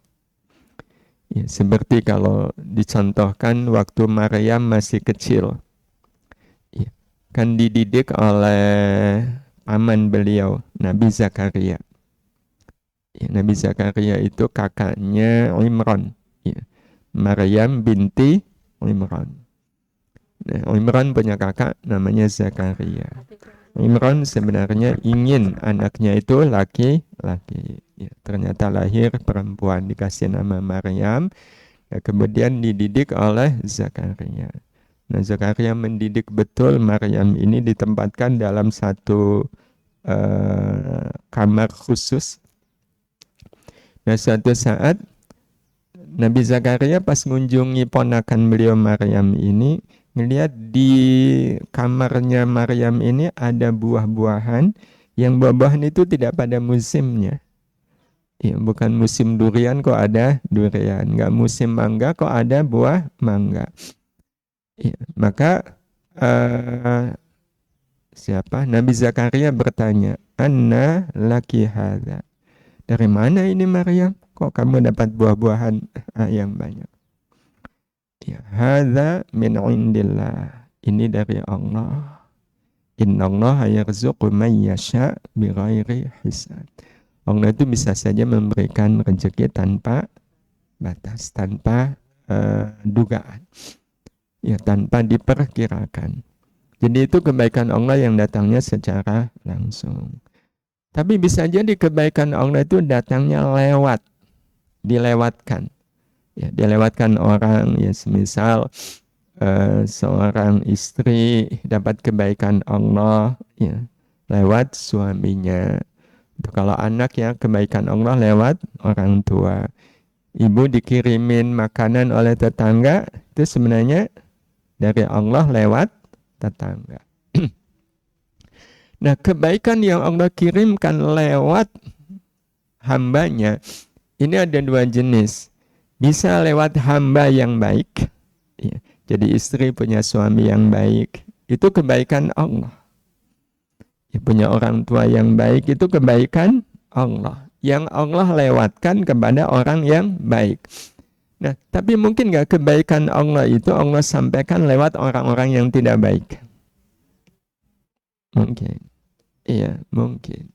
Ya, seperti kalau dicontohkan waktu Maryam masih kecil. Ya, kan dididik oleh paman beliau, Nabi Zakaria. Ya, Nabi Zakaria itu kakaknya Imran. Ya. Maryam binti Imran. Nah, Imran punya kakak namanya Zakaria. Imran sebenarnya ingin anaknya itu laki-laki. Ya, ternyata lahir perempuan, dikasih nama Maryam. Ya, kemudian dididik oleh Zakaria. Nah, Zakaria mendidik betul Maryam ini, ditempatkan dalam satu kamar khusus. Nah, suatu saat Nabi Zakaria pas mengunjungi ponakan beliau Maryam ini, melihat di kamarnya Maryam ini ada buah-buahan, yang buah-buahan itu tidak pada musimnya. Ya, bukan musim durian kok ada durian, nggak musim mangga kok ada buah mangga. Ya, maka Nabi Zakaria bertanya, "Anna laki hadza?" Dari mana ini Maryam? Kok kamu dapat buah-buahan yang banyak? Ya, hadza min indillah. Ini dari Allah. Innallaha yarzuqu man yasha bighairi hisab. Allah itu bisa saja memberikan rezeki tanpa batas, tanpa dugaan. Ya, tanpa diperkirakan. Jadi itu kebaikan Allah yang datangnya secara langsung. Tapi bisa jadi kebaikan Allah itu datangnya lewat, dilewatkan. Ya, dilewatkan orang, ya semisal seorang istri dapat kebaikan Allah ya lewat suaminya. Itu kalau anak ya kebaikan Allah lewat orang tua. Ibu dikirimin makanan oleh tetangga, itu sebenarnya dari Allah lewat tetangga. Nah, kebaikan yang Allah kirimkan lewat hambanya, ini ada dua jenis. Bisa lewat hamba yang baik, ya, jadi istri punya suami yang baik, itu kebaikan Allah. Ya, punya orang tua yang baik, itu kebaikan Allah. Yang Allah lewatkan kepada orang yang baik. Nah, tapi mungkin nggak kebaikan Allah itu Allah sampaikan lewat orang-orang yang tidak baik? Mungkin. Iya, mungkin.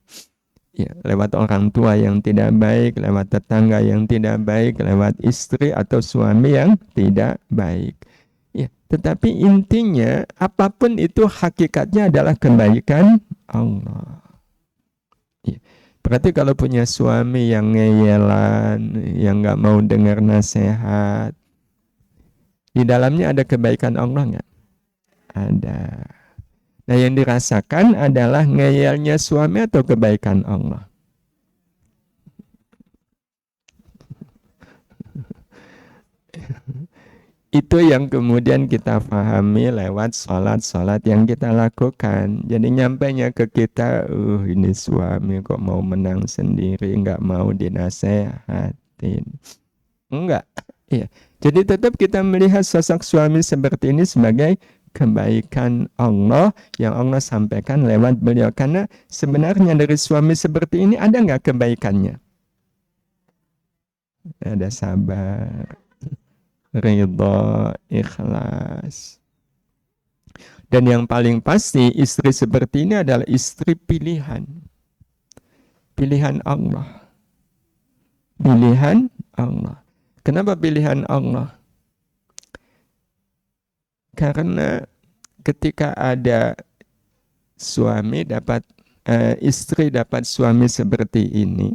Ya, lewat orang tua yang tidak baik, lewat tetangga yang tidak baik, lewat istri atau suami yang tidak baik. Ya, tetapi intinya apapun itu hakikatnya adalah kebaikan Allah. Ya. Berarti kalau punya suami yang ngeyelan, yang nggak mau dengar nasihat, di dalamnya ada kebaikan Allah nggak? Ada. Nah, yang dirasakan adalah ngeyelnya suami atau kebaikan Allah? Itu yang kemudian kita pahami lewat sholat-sholat yang kita lakukan. Jadi nyampainya ke kita, ini suami kok mau menang sendiri, nggak mau dinasehatin. Enggak. Iya. Jadi tetap kita melihat sosok suami seperti ini sebagai kebaikan Allah yang Allah sampaikan lewat beliau. Karena sebenarnya dari suami seperti ini ada nggak kebaikannya? Ada sabar, ridha, ikhlas. Dan yang paling pasti istri seperti ini adalah istri pilihan. Pilihan Allah. Pilihan Allah. Kenapa pilihan Allah? Karena ketika ada suami dapat istri dapat suami seperti ini,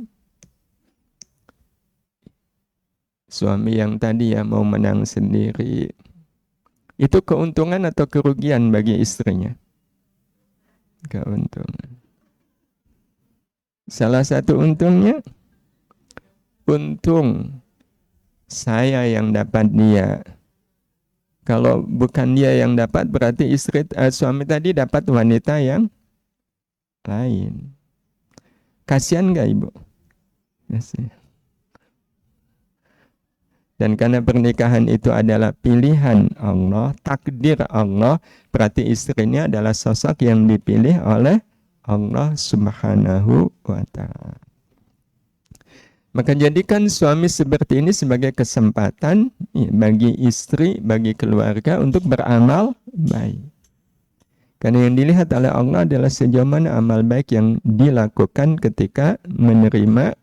suami yang tadi ya mau menang sendiri, itu keuntungan atau kerugian bagi istrinya? Keuntungan. Salah satu untungnya, untung saya yang dapat dia. Kalau bukan dia yang dapat, berarti suami tadi dapat wanita yang lain. Kasihan nggak ibu? Kasihan. Dan karena pernikahan itu adalah pilihan Allah, takdir Allah, berarti istrinya adalah sosok yang dipilih oleh Allah Subhanahu wa Ta'ala. Maka jadikan suami seperti ini sebagai kesempatan ya, bagi istri, bagi keluarga untuk beramal baik. Karena yang dilihat oleh Allah adalah sejauh mana amal baik yang dilakukan ketika menerima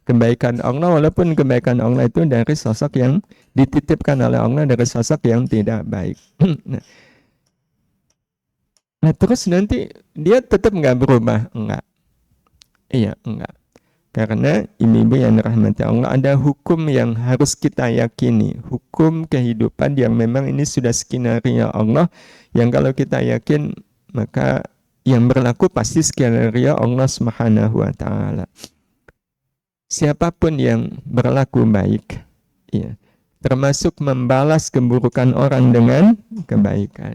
kebaikan Allah, walaupun kebaikan Allah itu dari sosok yang dititipkan oleh Allah, dari sosok yang tidak baik. Nah terus nanti dia tetap nggak berubah? Enggak. Iya, enggak. Karena ibu-ibu yang dirahmati Allah, ada hukum yang harus kita yakini, hukum kehidupan yang memang ini sudah skenario Allah, yang kalau kita yakin maka yang berlaku pasti skenario Allah Subhanahu wa Ta'ala. Siapapun yang berlaku baik, ya, termasuk membalas keburukan orang dengan kebaikan,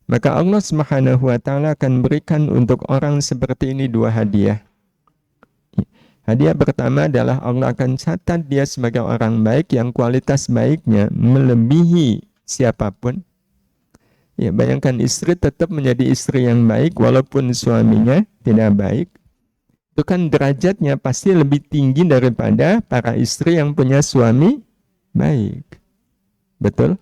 maka Allah Subhanahu wa Ta'ala akan berikan untuk orang seperti ini dua hadiah. Hadiah pertama adalah Allah akan catat dia sebagai orang baik yang kualitas baiknya melebihi siapapun. Ya, bayangkan istri tetap menjadi istri yang baik walaupun suaminya tidak baik. Itu kan derajatnya pasti lebih tinggi daripada para istri yang punya suami baik. Betul?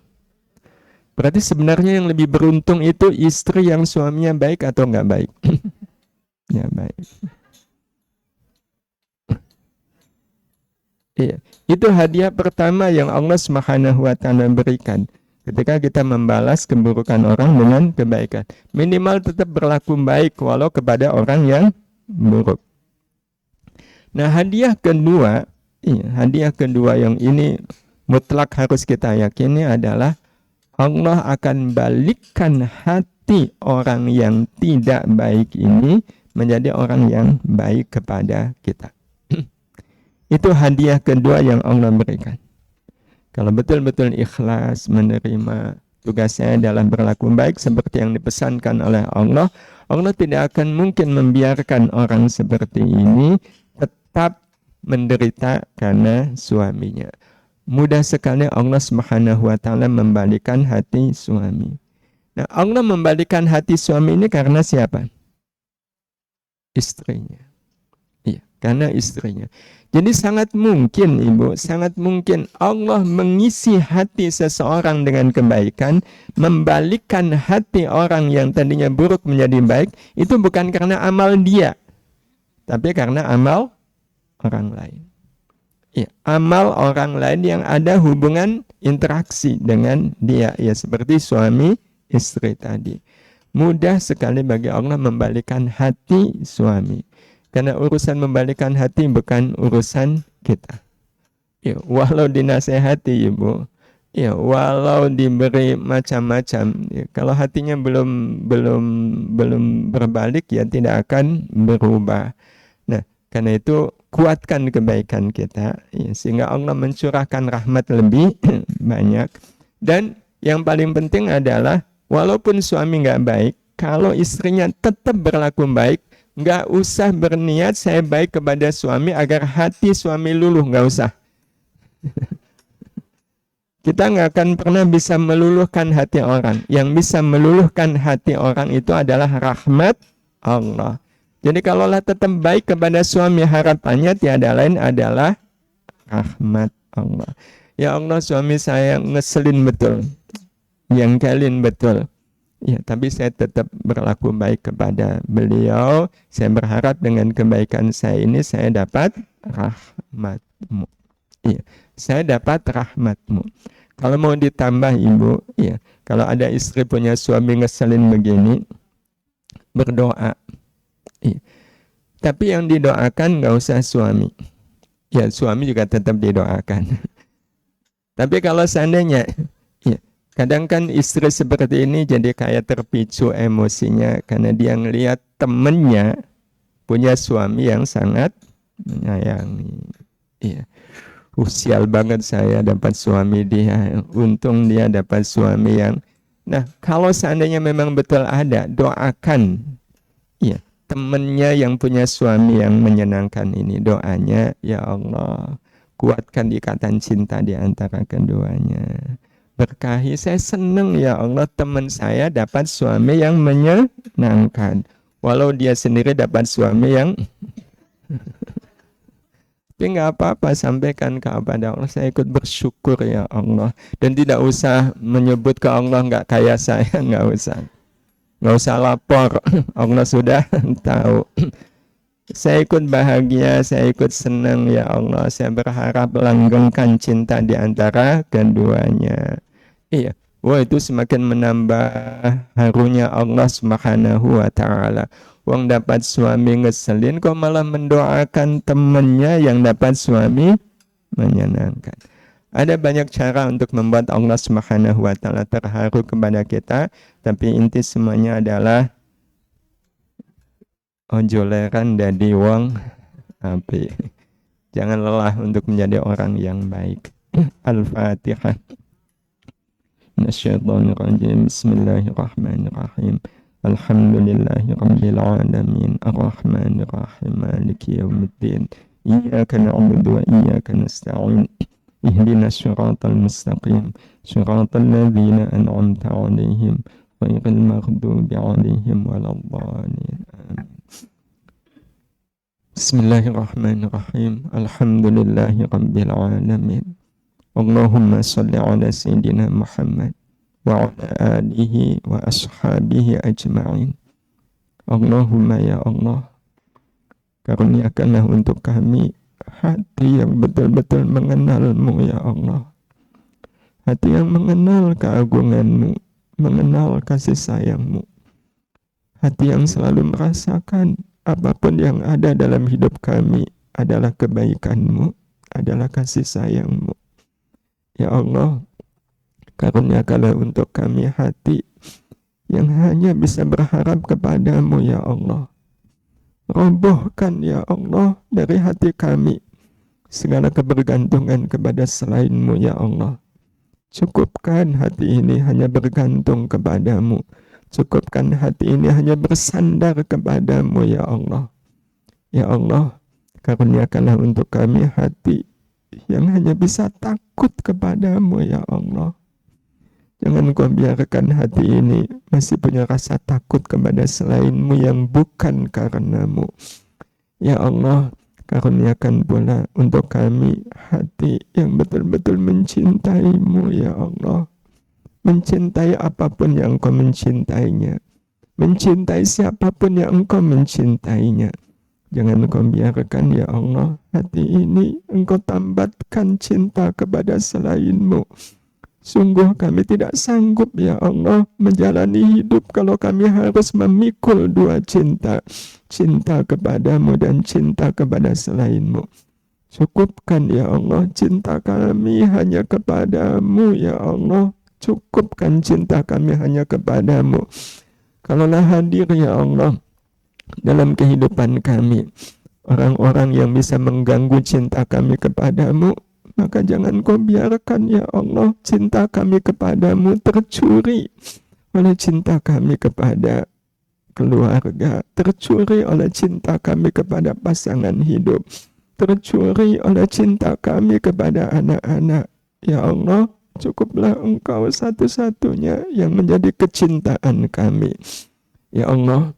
Berarti sebenarnya yang lebih beruntung itu istri yang suaminya baik atau enggak baik? Ya baik. Iya, itu hadiah pertama yang Allah Subhanahu wa Ta'ala berikan. ketika kita membalas keburukan orang dengan kebaikan. Minimal tetap berlaku baik walau kepada orang yang buruk. Nah, hadiah kedua yang ini mutlak harus kita yakini adalah Allah akan balikkan hati orang yang tidak baik ini menjadi orang yang baik kepada kita. Itu hadiah kedua yang Allah berikan. Kalau betul-betul ikhlas menerima tugasnya dalam berlaku baik seperti yang dipesankan oleh Allah, Allah tidak akan mungkin membiarkan orang seperti ini tetap menderita karena suaminya. Mudah sekali Allah Subhanahu wa taala membalikkan hati suami. Nah, Allah membalikkan hati suami ini karena siapa? Istrinya. Iya, karena istrinya. Jadi sangat mungkin Ibu, sangat mungkin Allah mengisi hati seseorang dengan kebaikan, membalikkan hati orang yang tadinya buruk menjadi baik, itu bukan karena amal dia, tapi karena amal orang lain. Ya, amal orang lain yang ada hubungan interaksi dengan dia, ya seperti suami istri tadi. Mudah sekali bagi Allah membalikkan hati suami. Karena urusan membalikkan hati bukan urusan kita. Ya, walau dinasehati Ibu, ya walau diberi macam-macam, ya, kalau hatinya belum berbalik ya tidak akan berubah. Nah, karena itu kuatkan kebaikan kita, ya, sehingga Allah mencurahkan rahmat lebih banyak. Dan yang paling penting adalah walaupun suami nggak baik, kalau istrinya tetap berlaku baik, nggak usah berniat saya baik kepada suami agar hati suami luluh, nggak usah. Kita nggak akan pernah bisa meluluhkan hati orang. Yang bisa meluluhkan hati orang itu adalah rahmat Allah. Jadi kalaulah tetap baik kepada suami, harapannya tiada lain adalah rahmat Allah. Ya Allah, suami saya ngeselin betul, nyengkelin betul. Ya, tapi saya tetap berlaku baik kepada beliau. Saya berharap dengan kebaikan saya ini saya dapat rahmat-Mu. Ya, saya dapat rahmat-Mu. Kalau mau ditambah Ibu, ya, kalau ada istri punya suami ngeselin begini, berdoa. Ya. Tapi yang didoakan nggak usah suami. Ya, suami juga tetap didoakan. Tapi kalau seandainya kadang kan istri seperti ini jadi kayak terpicu emosinya karena dia ngelihat temennya punya suami yang sangat menyayangi. Iya. Sial banget saya dapat suami dia. Untung dia dapat suami yang. Nah, kalau seandainya memang betul ada, doakan. Iya, temennya yang punya suami yang menyenangkan ini, doanya, ya Allah, kuatkan ikatan cinta di antara keduanya. Berkahi, saya senang ya Allah teman saya dapat suami yang menyenangkan. Walau dia sendiri dapat suami yang tapi nggak apa-apa, sampaikan kepada Allah, saya ikut bersyukur ya Allah. Dan tidak usah menyebut ke Allah nggak kayak saya, nggak usah lapor. Allah sudah tahu. Saya ikut bahagia, saya ikut senang ya Allah. Saya berharap langgengkan cinta di antara keduanya. Iya, wah itu semakin menambah harunya Allah Subhanahu wa taala. Wong dapat suami ngeselin kok malah mendoakan temannya yang dapat suami menyenangkan. Ada banyak cara untuk membuat Allah Subhanahu wa taala terharu kepada kita, tapi inti semuanya adalah ojoleran dadi wong apik. Jangan lelah untuk menjadi orang yang baik. Al-Fatihah. Nasyaitonirrajim. Bismillahirrahmanirrahim. Alhamdulillahi rabbil alamin. Arrahmanirrahim. Maliki yaumiddin. Iyyaka na'budu wa iyyaka nasta'in. Ihdinas siratal mustaqim. Siratal ladzina an'amta 'alaihim ghairil maghdubi 'alaihim waladdallin. Amin. Bismillahirrahmanirrahim. Alhamdulillahi rabbil alamin. Allahumma salli ala Sayyidina Muhammad wa ala alihi wa ashabihi ajma'in. Allahumma ya Allah, karuniakanlah untuk kami hati yang betul-betul mengenal-Mu ya Allah. hati yang mengenal keagungan-Mu, mengenal kasih sayang-Mu, hati yang selalu merasakan apapun yang ada dalam hidup kami adalah kebaikan-Mu, adalah kasih sayang-Mu. Ya Allah, karuniakanlah untuk kami hati yang hanya bisa berharap kepada-Mu ya Allah. Robohkan ya Allah dari hati kami segala kebergantungan kepada selain-Mu ya Allah. Cukupkan hati ini hanya bergantung kepada-Mu. Cukupkan hati ini hanya bersandar kepada-Mu ya Allah. Ya Allah, karuniakanlah untuk kami hati yang hanya bisa takut kepada-Mu ya Allah. Jangan Kau biarkan hati ini masih punya rasa takut kepada selain-Mu yang bukan karena-Mu. Ya Allah, karuniakan pula untuk kami hati yang betul-betul mencintai-Mu ya Allah. Mencintai apapun yang Engkau mencintainya. Mencintai siapapun yang Engkau mencintainya. Jangan Engkau biarkan ya Allah hati ini Engkau tambatkan cinta kepada selain-Mu. Sungguh kami tidak sanggup ya Allah menjalani hidup kalau kami harus memikul dua cinta. Cinta kepada-Mu dan cinta kepada selain-Mu. Cukupkan ya Allah cinta kami hanya kepada-Mu ya Allah. Cukupkan cinta kami hanya kepada-Mu. Kalaulah hadir ya Allah dalam kehidupan kami orang-orang yang bisa mengganggu cinta kami kepada-Mu, maka jangan Kau biarkan ya Allah cinta kami kepada-Mu tercuri oleh cinta kami kepada keluarga, tercuri oleh cinta kami kepada pasangan hidup, tercuri oleh cinta kami kepada anak-anak. Ya Allah, cukuplah Engkau satu-satunya yang menjadi kecintaan kami. Ya Allah,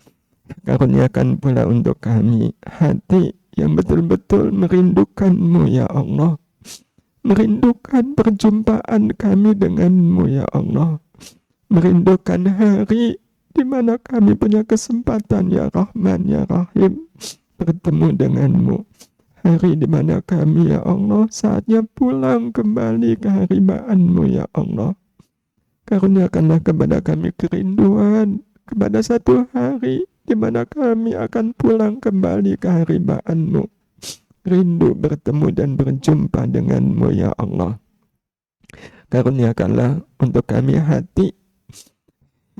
karuniakan pula untuk kami hati yang betul-betul merindukan-Mu ya Allah. Merindukan perjumpaan kami dengan-Mu ya Allah. Merindukan hari di mana kami punya kesempatan ya Rahman ya Rahim bertemu dengan-Mu. Hari di mana kami ya Allah saatnya pulang kembali ke haribaan-Mu ya Allah. Karuniakanlah kepada kami kerinduan kepada satu hari di mana kami akan pulang kembali ke haribaan-Mu. Rindu bertemu dan berjumpa dengan-Mu ya Allah. Karuniakanlah untuk kami hati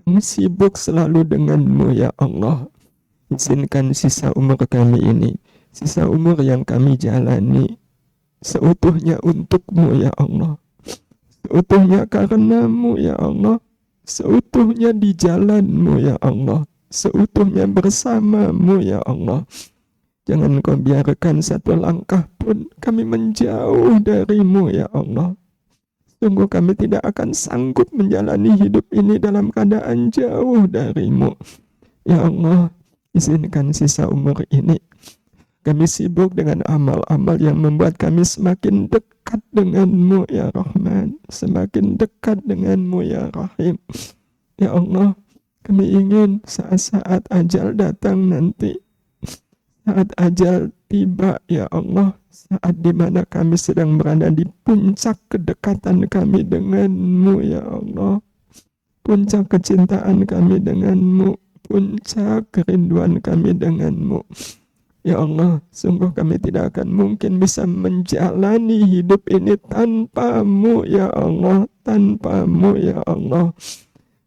yang sibuk selalu dengan-Mu ya Allah. Izinkan sisa umur kami ini, sisa umur yang kami jalani seutuhnya untuk-Mu ya Allah. Seutuhnya karena-Mu ya Allah. Seutuhnya di jalan-Mu ya Allah. Seutuhnya bersama-Mu ya Allah. Jangan Kau biarkan satu langkah pun kami menjauh dari-Mu ya Allah. Sungguh kami tidak akan sanggup menjalani hidup ini dalam keadaan jauh dari-Mu. Ya Allah, izinkan sisa umur ini kami sibuk dengan amal-amal yang membuat kami semakin dekat dengan-Mu ya Rahman, semakin dekat dengan-Mu ya Rahim. Ya Allah, kami ingin saat-saat ajal datang nanti, saat ajal tiba ya Allah, saat dimana kami sedang berada di puncak kedekatan kami dengan-Mu ya Allah, puncak kecintaan kami dengan-Mu, puncak kerinduan kami dengan-Mu. Ya Allah, sungguh kami tidak akan mungkin bisa menjalani hidup ini tanpa-Mu ya Allah, tanpa-Mu ya Allah.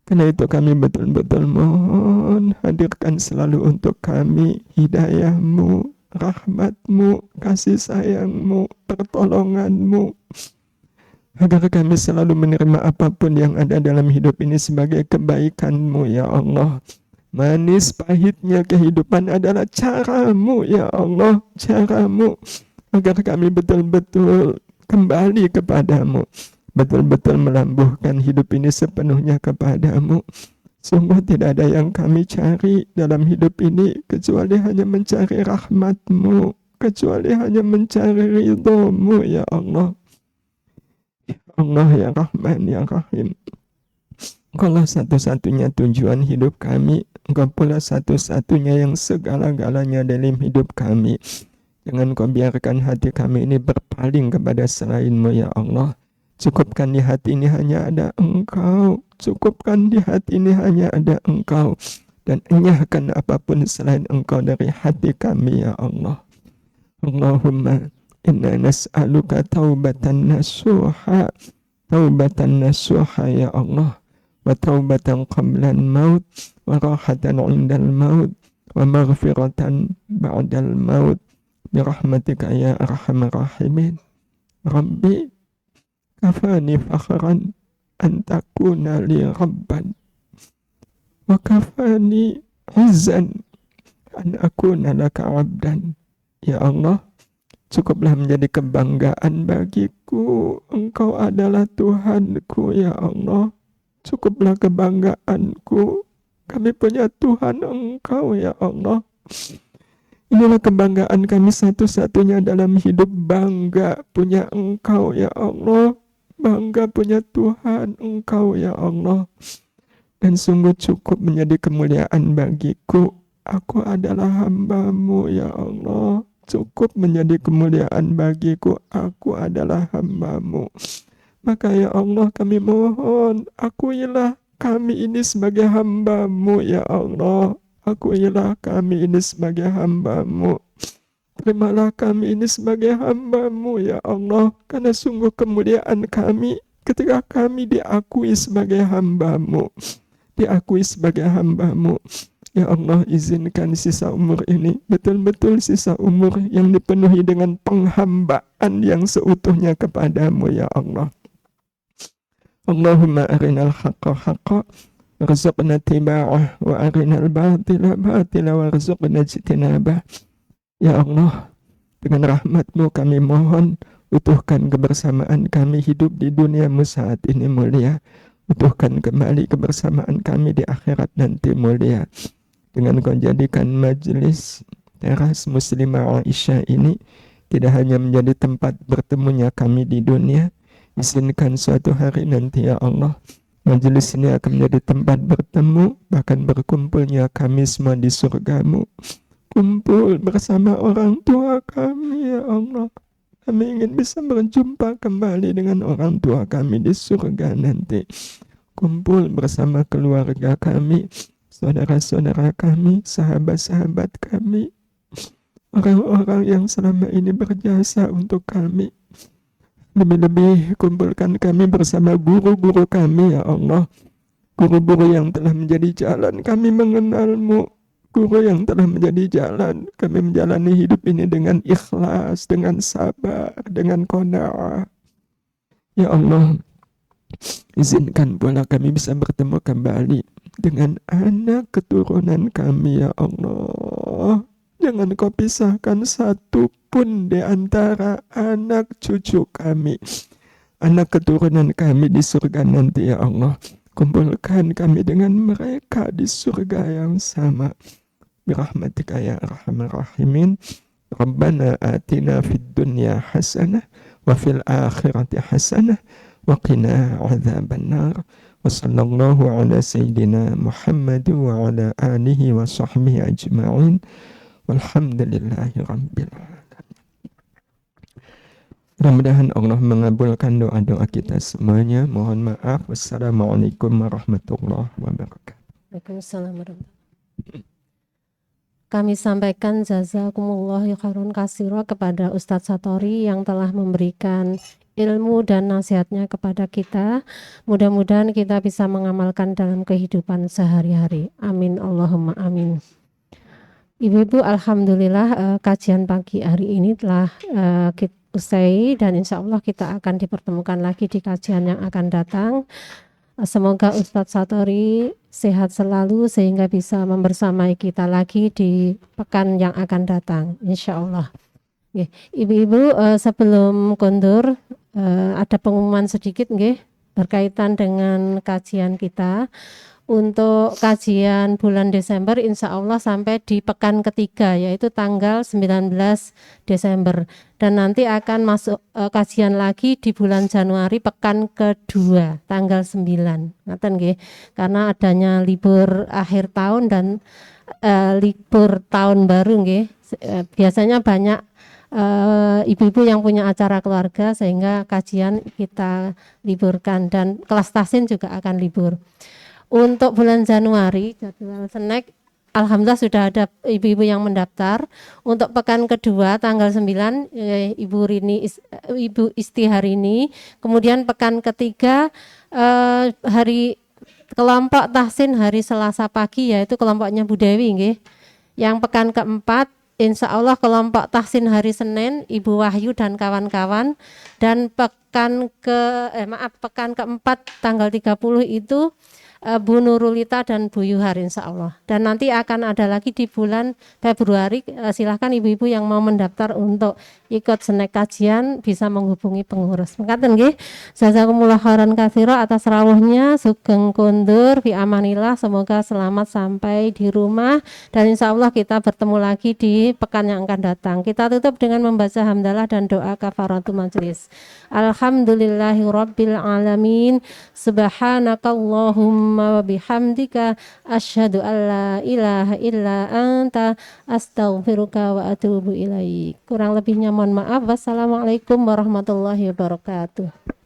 Karena itu kami betul-betul mohon hadirkan selalu untuk kami hidayah-Mu, rahmat-Mu, kasih sayang-Mu, pertolongan-Mu, agar kami selalu menerima apapun yang ada dalam hidup ini sebagai kebaikan-Mu ya Allah. Manis pahitnya kehidupan adalah cara-Mu ya Allah, cara-Mu, agar kami betul-betul kembali kepada-Mu, betul-betul melambuhkan hidup ini sepenuhnya kepada-Mu. Sungguh tidak ada yang kami cari dalam hidup ini kecuali hanya mencari rahmat-Mu, kecuali hanya mencari ridho-Mu ya Allah. Ya Allah ya Rahman ya Rahim, Engkaulah satu-satunya tujuan hidup kami. Engkau pula satu-satunya yang segala-galanya dalam hidup kami. Jangan Kau biarkan hati kami ini berpaling kepada selain-Mu ya Allah. Cukupkan di hati ini hanya ada Engkau. Cukupkan di hati ini hanya ada Engkau. Dan enyahkan apapun selain Engkau dari hati kami ya Allah. Allahumma inna nas'aluka taubatan nasuha. Taubatan nasuha ya Allah. Wa taubatan qablan maut. Wa rahatan indal maut. Wa maghfiratan ba'dal maut. Birahmatika ya arhamar rahimin. Rabbi kafani fakhran an takuna li rabban. Wa kafani izzan an akuna laka abdan. Ya Allah, cukuplah menjadi kebanggaan bagiku. Engkau adalah Tuhanku ya Allah. Cukuplah kebanggaanku. Kami punya Tuhan Engkau ya Allah. Inilah kebanggaan kami satu-satunya dalam hidup, bangga punya Engkau ya Allah. Bangga punya Tuhan Engkau ya Allah. Dan sungguh cukup menjadi kemuliaan bagiku. Aku adalah hamba-Mu ya Allah. Cukup menjadi kemuliaan bagiku. Aku adalah hamba-Mu. Maka ya Allah kami mohon, akuilah kami ini sebagai hamba-Mu ya Allah. Akuilah kami ini sebagai hamba-Mu. Terimalah kami ini sebagai hamba-Mu ya Allah. Karena sungguh kemuliaan kami ketika kami diakui sebagai hamba-Mu. Diakui sebagai hamba-Mu. Ya Allah, izinkan sisa umur ini betul-betul sisa umur yang dipenuhi dengan penghambaan yang seutuhnya kepadamu ya Allah. Allahumma arinal haqqa haqqa warzuqna tiba'ah wa arinal batila batila warzuqna ijtinabah. Ya Allah, dengan rahmat-Mu kami mohon, utuhkan kebersamaan kami hidup di dunia-Mu saat ini mulia. Utuhkan kembali kebersamaan kami di akhirat nanti mulia. Dengan Kau jadikan majelis teras Muslimah Aisyah ini tidak hanya menjadi tempat bertemunya kami di dunia, izinkan suatu hari nanti ya Allah, majelis ini akan menjadi tempat bertemu, bahkan berkumpulnya kami semua di surga-Mu. Kumpul bersama orang tua kami ya Allah. Kami ingin bisa berjumpa kembali dengan orang tua kami di surga nanti. Kumpul bersama keluarga kami, saudara-saudara kami, sahabat-sahabat kami, orang-orang yang selama ini berjasa untuk kami. Lebih-lebih kumpulkan kami bersama guru-guru kami ya Allah. Guru-guru yang telah menjadi jalan kami mengenal-Mu. Guru yang telah menjadi jalan kami menjalani hidup ini dengan ikhlas, dengan sabar, dengan qanaah. Ya Allah, izinkan pula kami bisa bertemu kembali dengan anak keturunan kami ya Allah. Jangan Kau pisahkan satu pun di antara anak cucu kami, anak keturunan kami di surga nanti ya Allah. Kumpulkan kami dengan mereka di surga yang sama. Birahmatika ya arhamar rahimin. Rabbana atina fid dunya hasanah wa fil akhirati hasanah wa qina adzabannar. Wa sallallahu ala sayyidina Muhammad wa ala alihi wa sahbihi ajma'in. Walhamdulillahi rabbil alamin. Mudah-mudahan Allah mengabulkan doa-doa kita semuanya. Mohon maaf. Wassalamualaikum warahmatullahi wabarakatuh. Waalaikumsalam warahmatullahi wabarakatuh. Kami sampaikan jazakumullahu khairan katsira kepada Ustadz Satori yang telah memberikan ilmu dan nasihatnya kepada kita. Mudah-mudahan kita bisa mengamalkan dalam kehidupan sehari-hari. Amin Allahumma amin. Ibu-ibu, alhamdulillah kajian pagi hari ini telah kita usai dan insya Allah kita akan dipertemukan lagi di kajian yang akan datang. Semoga Ustadz Satori sehat selalu sehingga bisa membersamai kita lagi di pekan yang akan datang, insya Allah. Ibu-ibu, sebelum kondur ada pengumuman sedikit berkaitan dengan kajian kita. Untuk kajian bulan Desember insya Allah sampai di pekan ketiga, yaitu tanggal 19 Desember, dan nanti akan masuk kajian lagi di bulan Januari pekan kedua tanggal 9. Ngaten nggih, karena adanya libur akhir tahun dan libur tahun baru nggih. Biasanya banyak ibu-ibu yang punya acara keluarga, sehingga kajian kita liburkan dan kelas tahsin juga akan libur. Untuk bulan Januari jadwal snack alhamdulillah sudah ada ibu-ibu yang mendaftar. Untuk pekan kedua tanggal 9 Ibu Istiharini. Kemudian pekan ketiga hari kelompok tahsin hari Selasa pagi, yaitu kelompoknya Bu Dewi nggih. Yang pekan keempat insya Allah kelompok tahsin hari Senin Ibu Wahyu dan kawan-kawan. Dan pekan keempat tanggal 30 itu Bu Nurulita dan Bu Yuhar insya Allah. Dan nanti akan ada lagi di bulan Februari. Silahkan ibu-ibu yang mau mendaftar untuk ikut snack kajian bisa menghubungi pengurus. Mekaten nggih. Jazakumullah khairan katsira atas rawuhnya. Sugeng kondur fi amanillah. Semoga selamat sampai di rumah dan insya Allah kita bertemu lagi di pekan yang akan datang. Kita tutup dengan membaca hamdalah dan doa kafaratul majelis. Alhamdulillahirabbil alamin. Subhanakallahumma wa bihamdika asyhadu an la ilaha illa anta astaghfiruka wa atubu ilaik. Kurang lebihnya mohon maaf. Wassalamualaikum warahmatullahi wabarakatuh.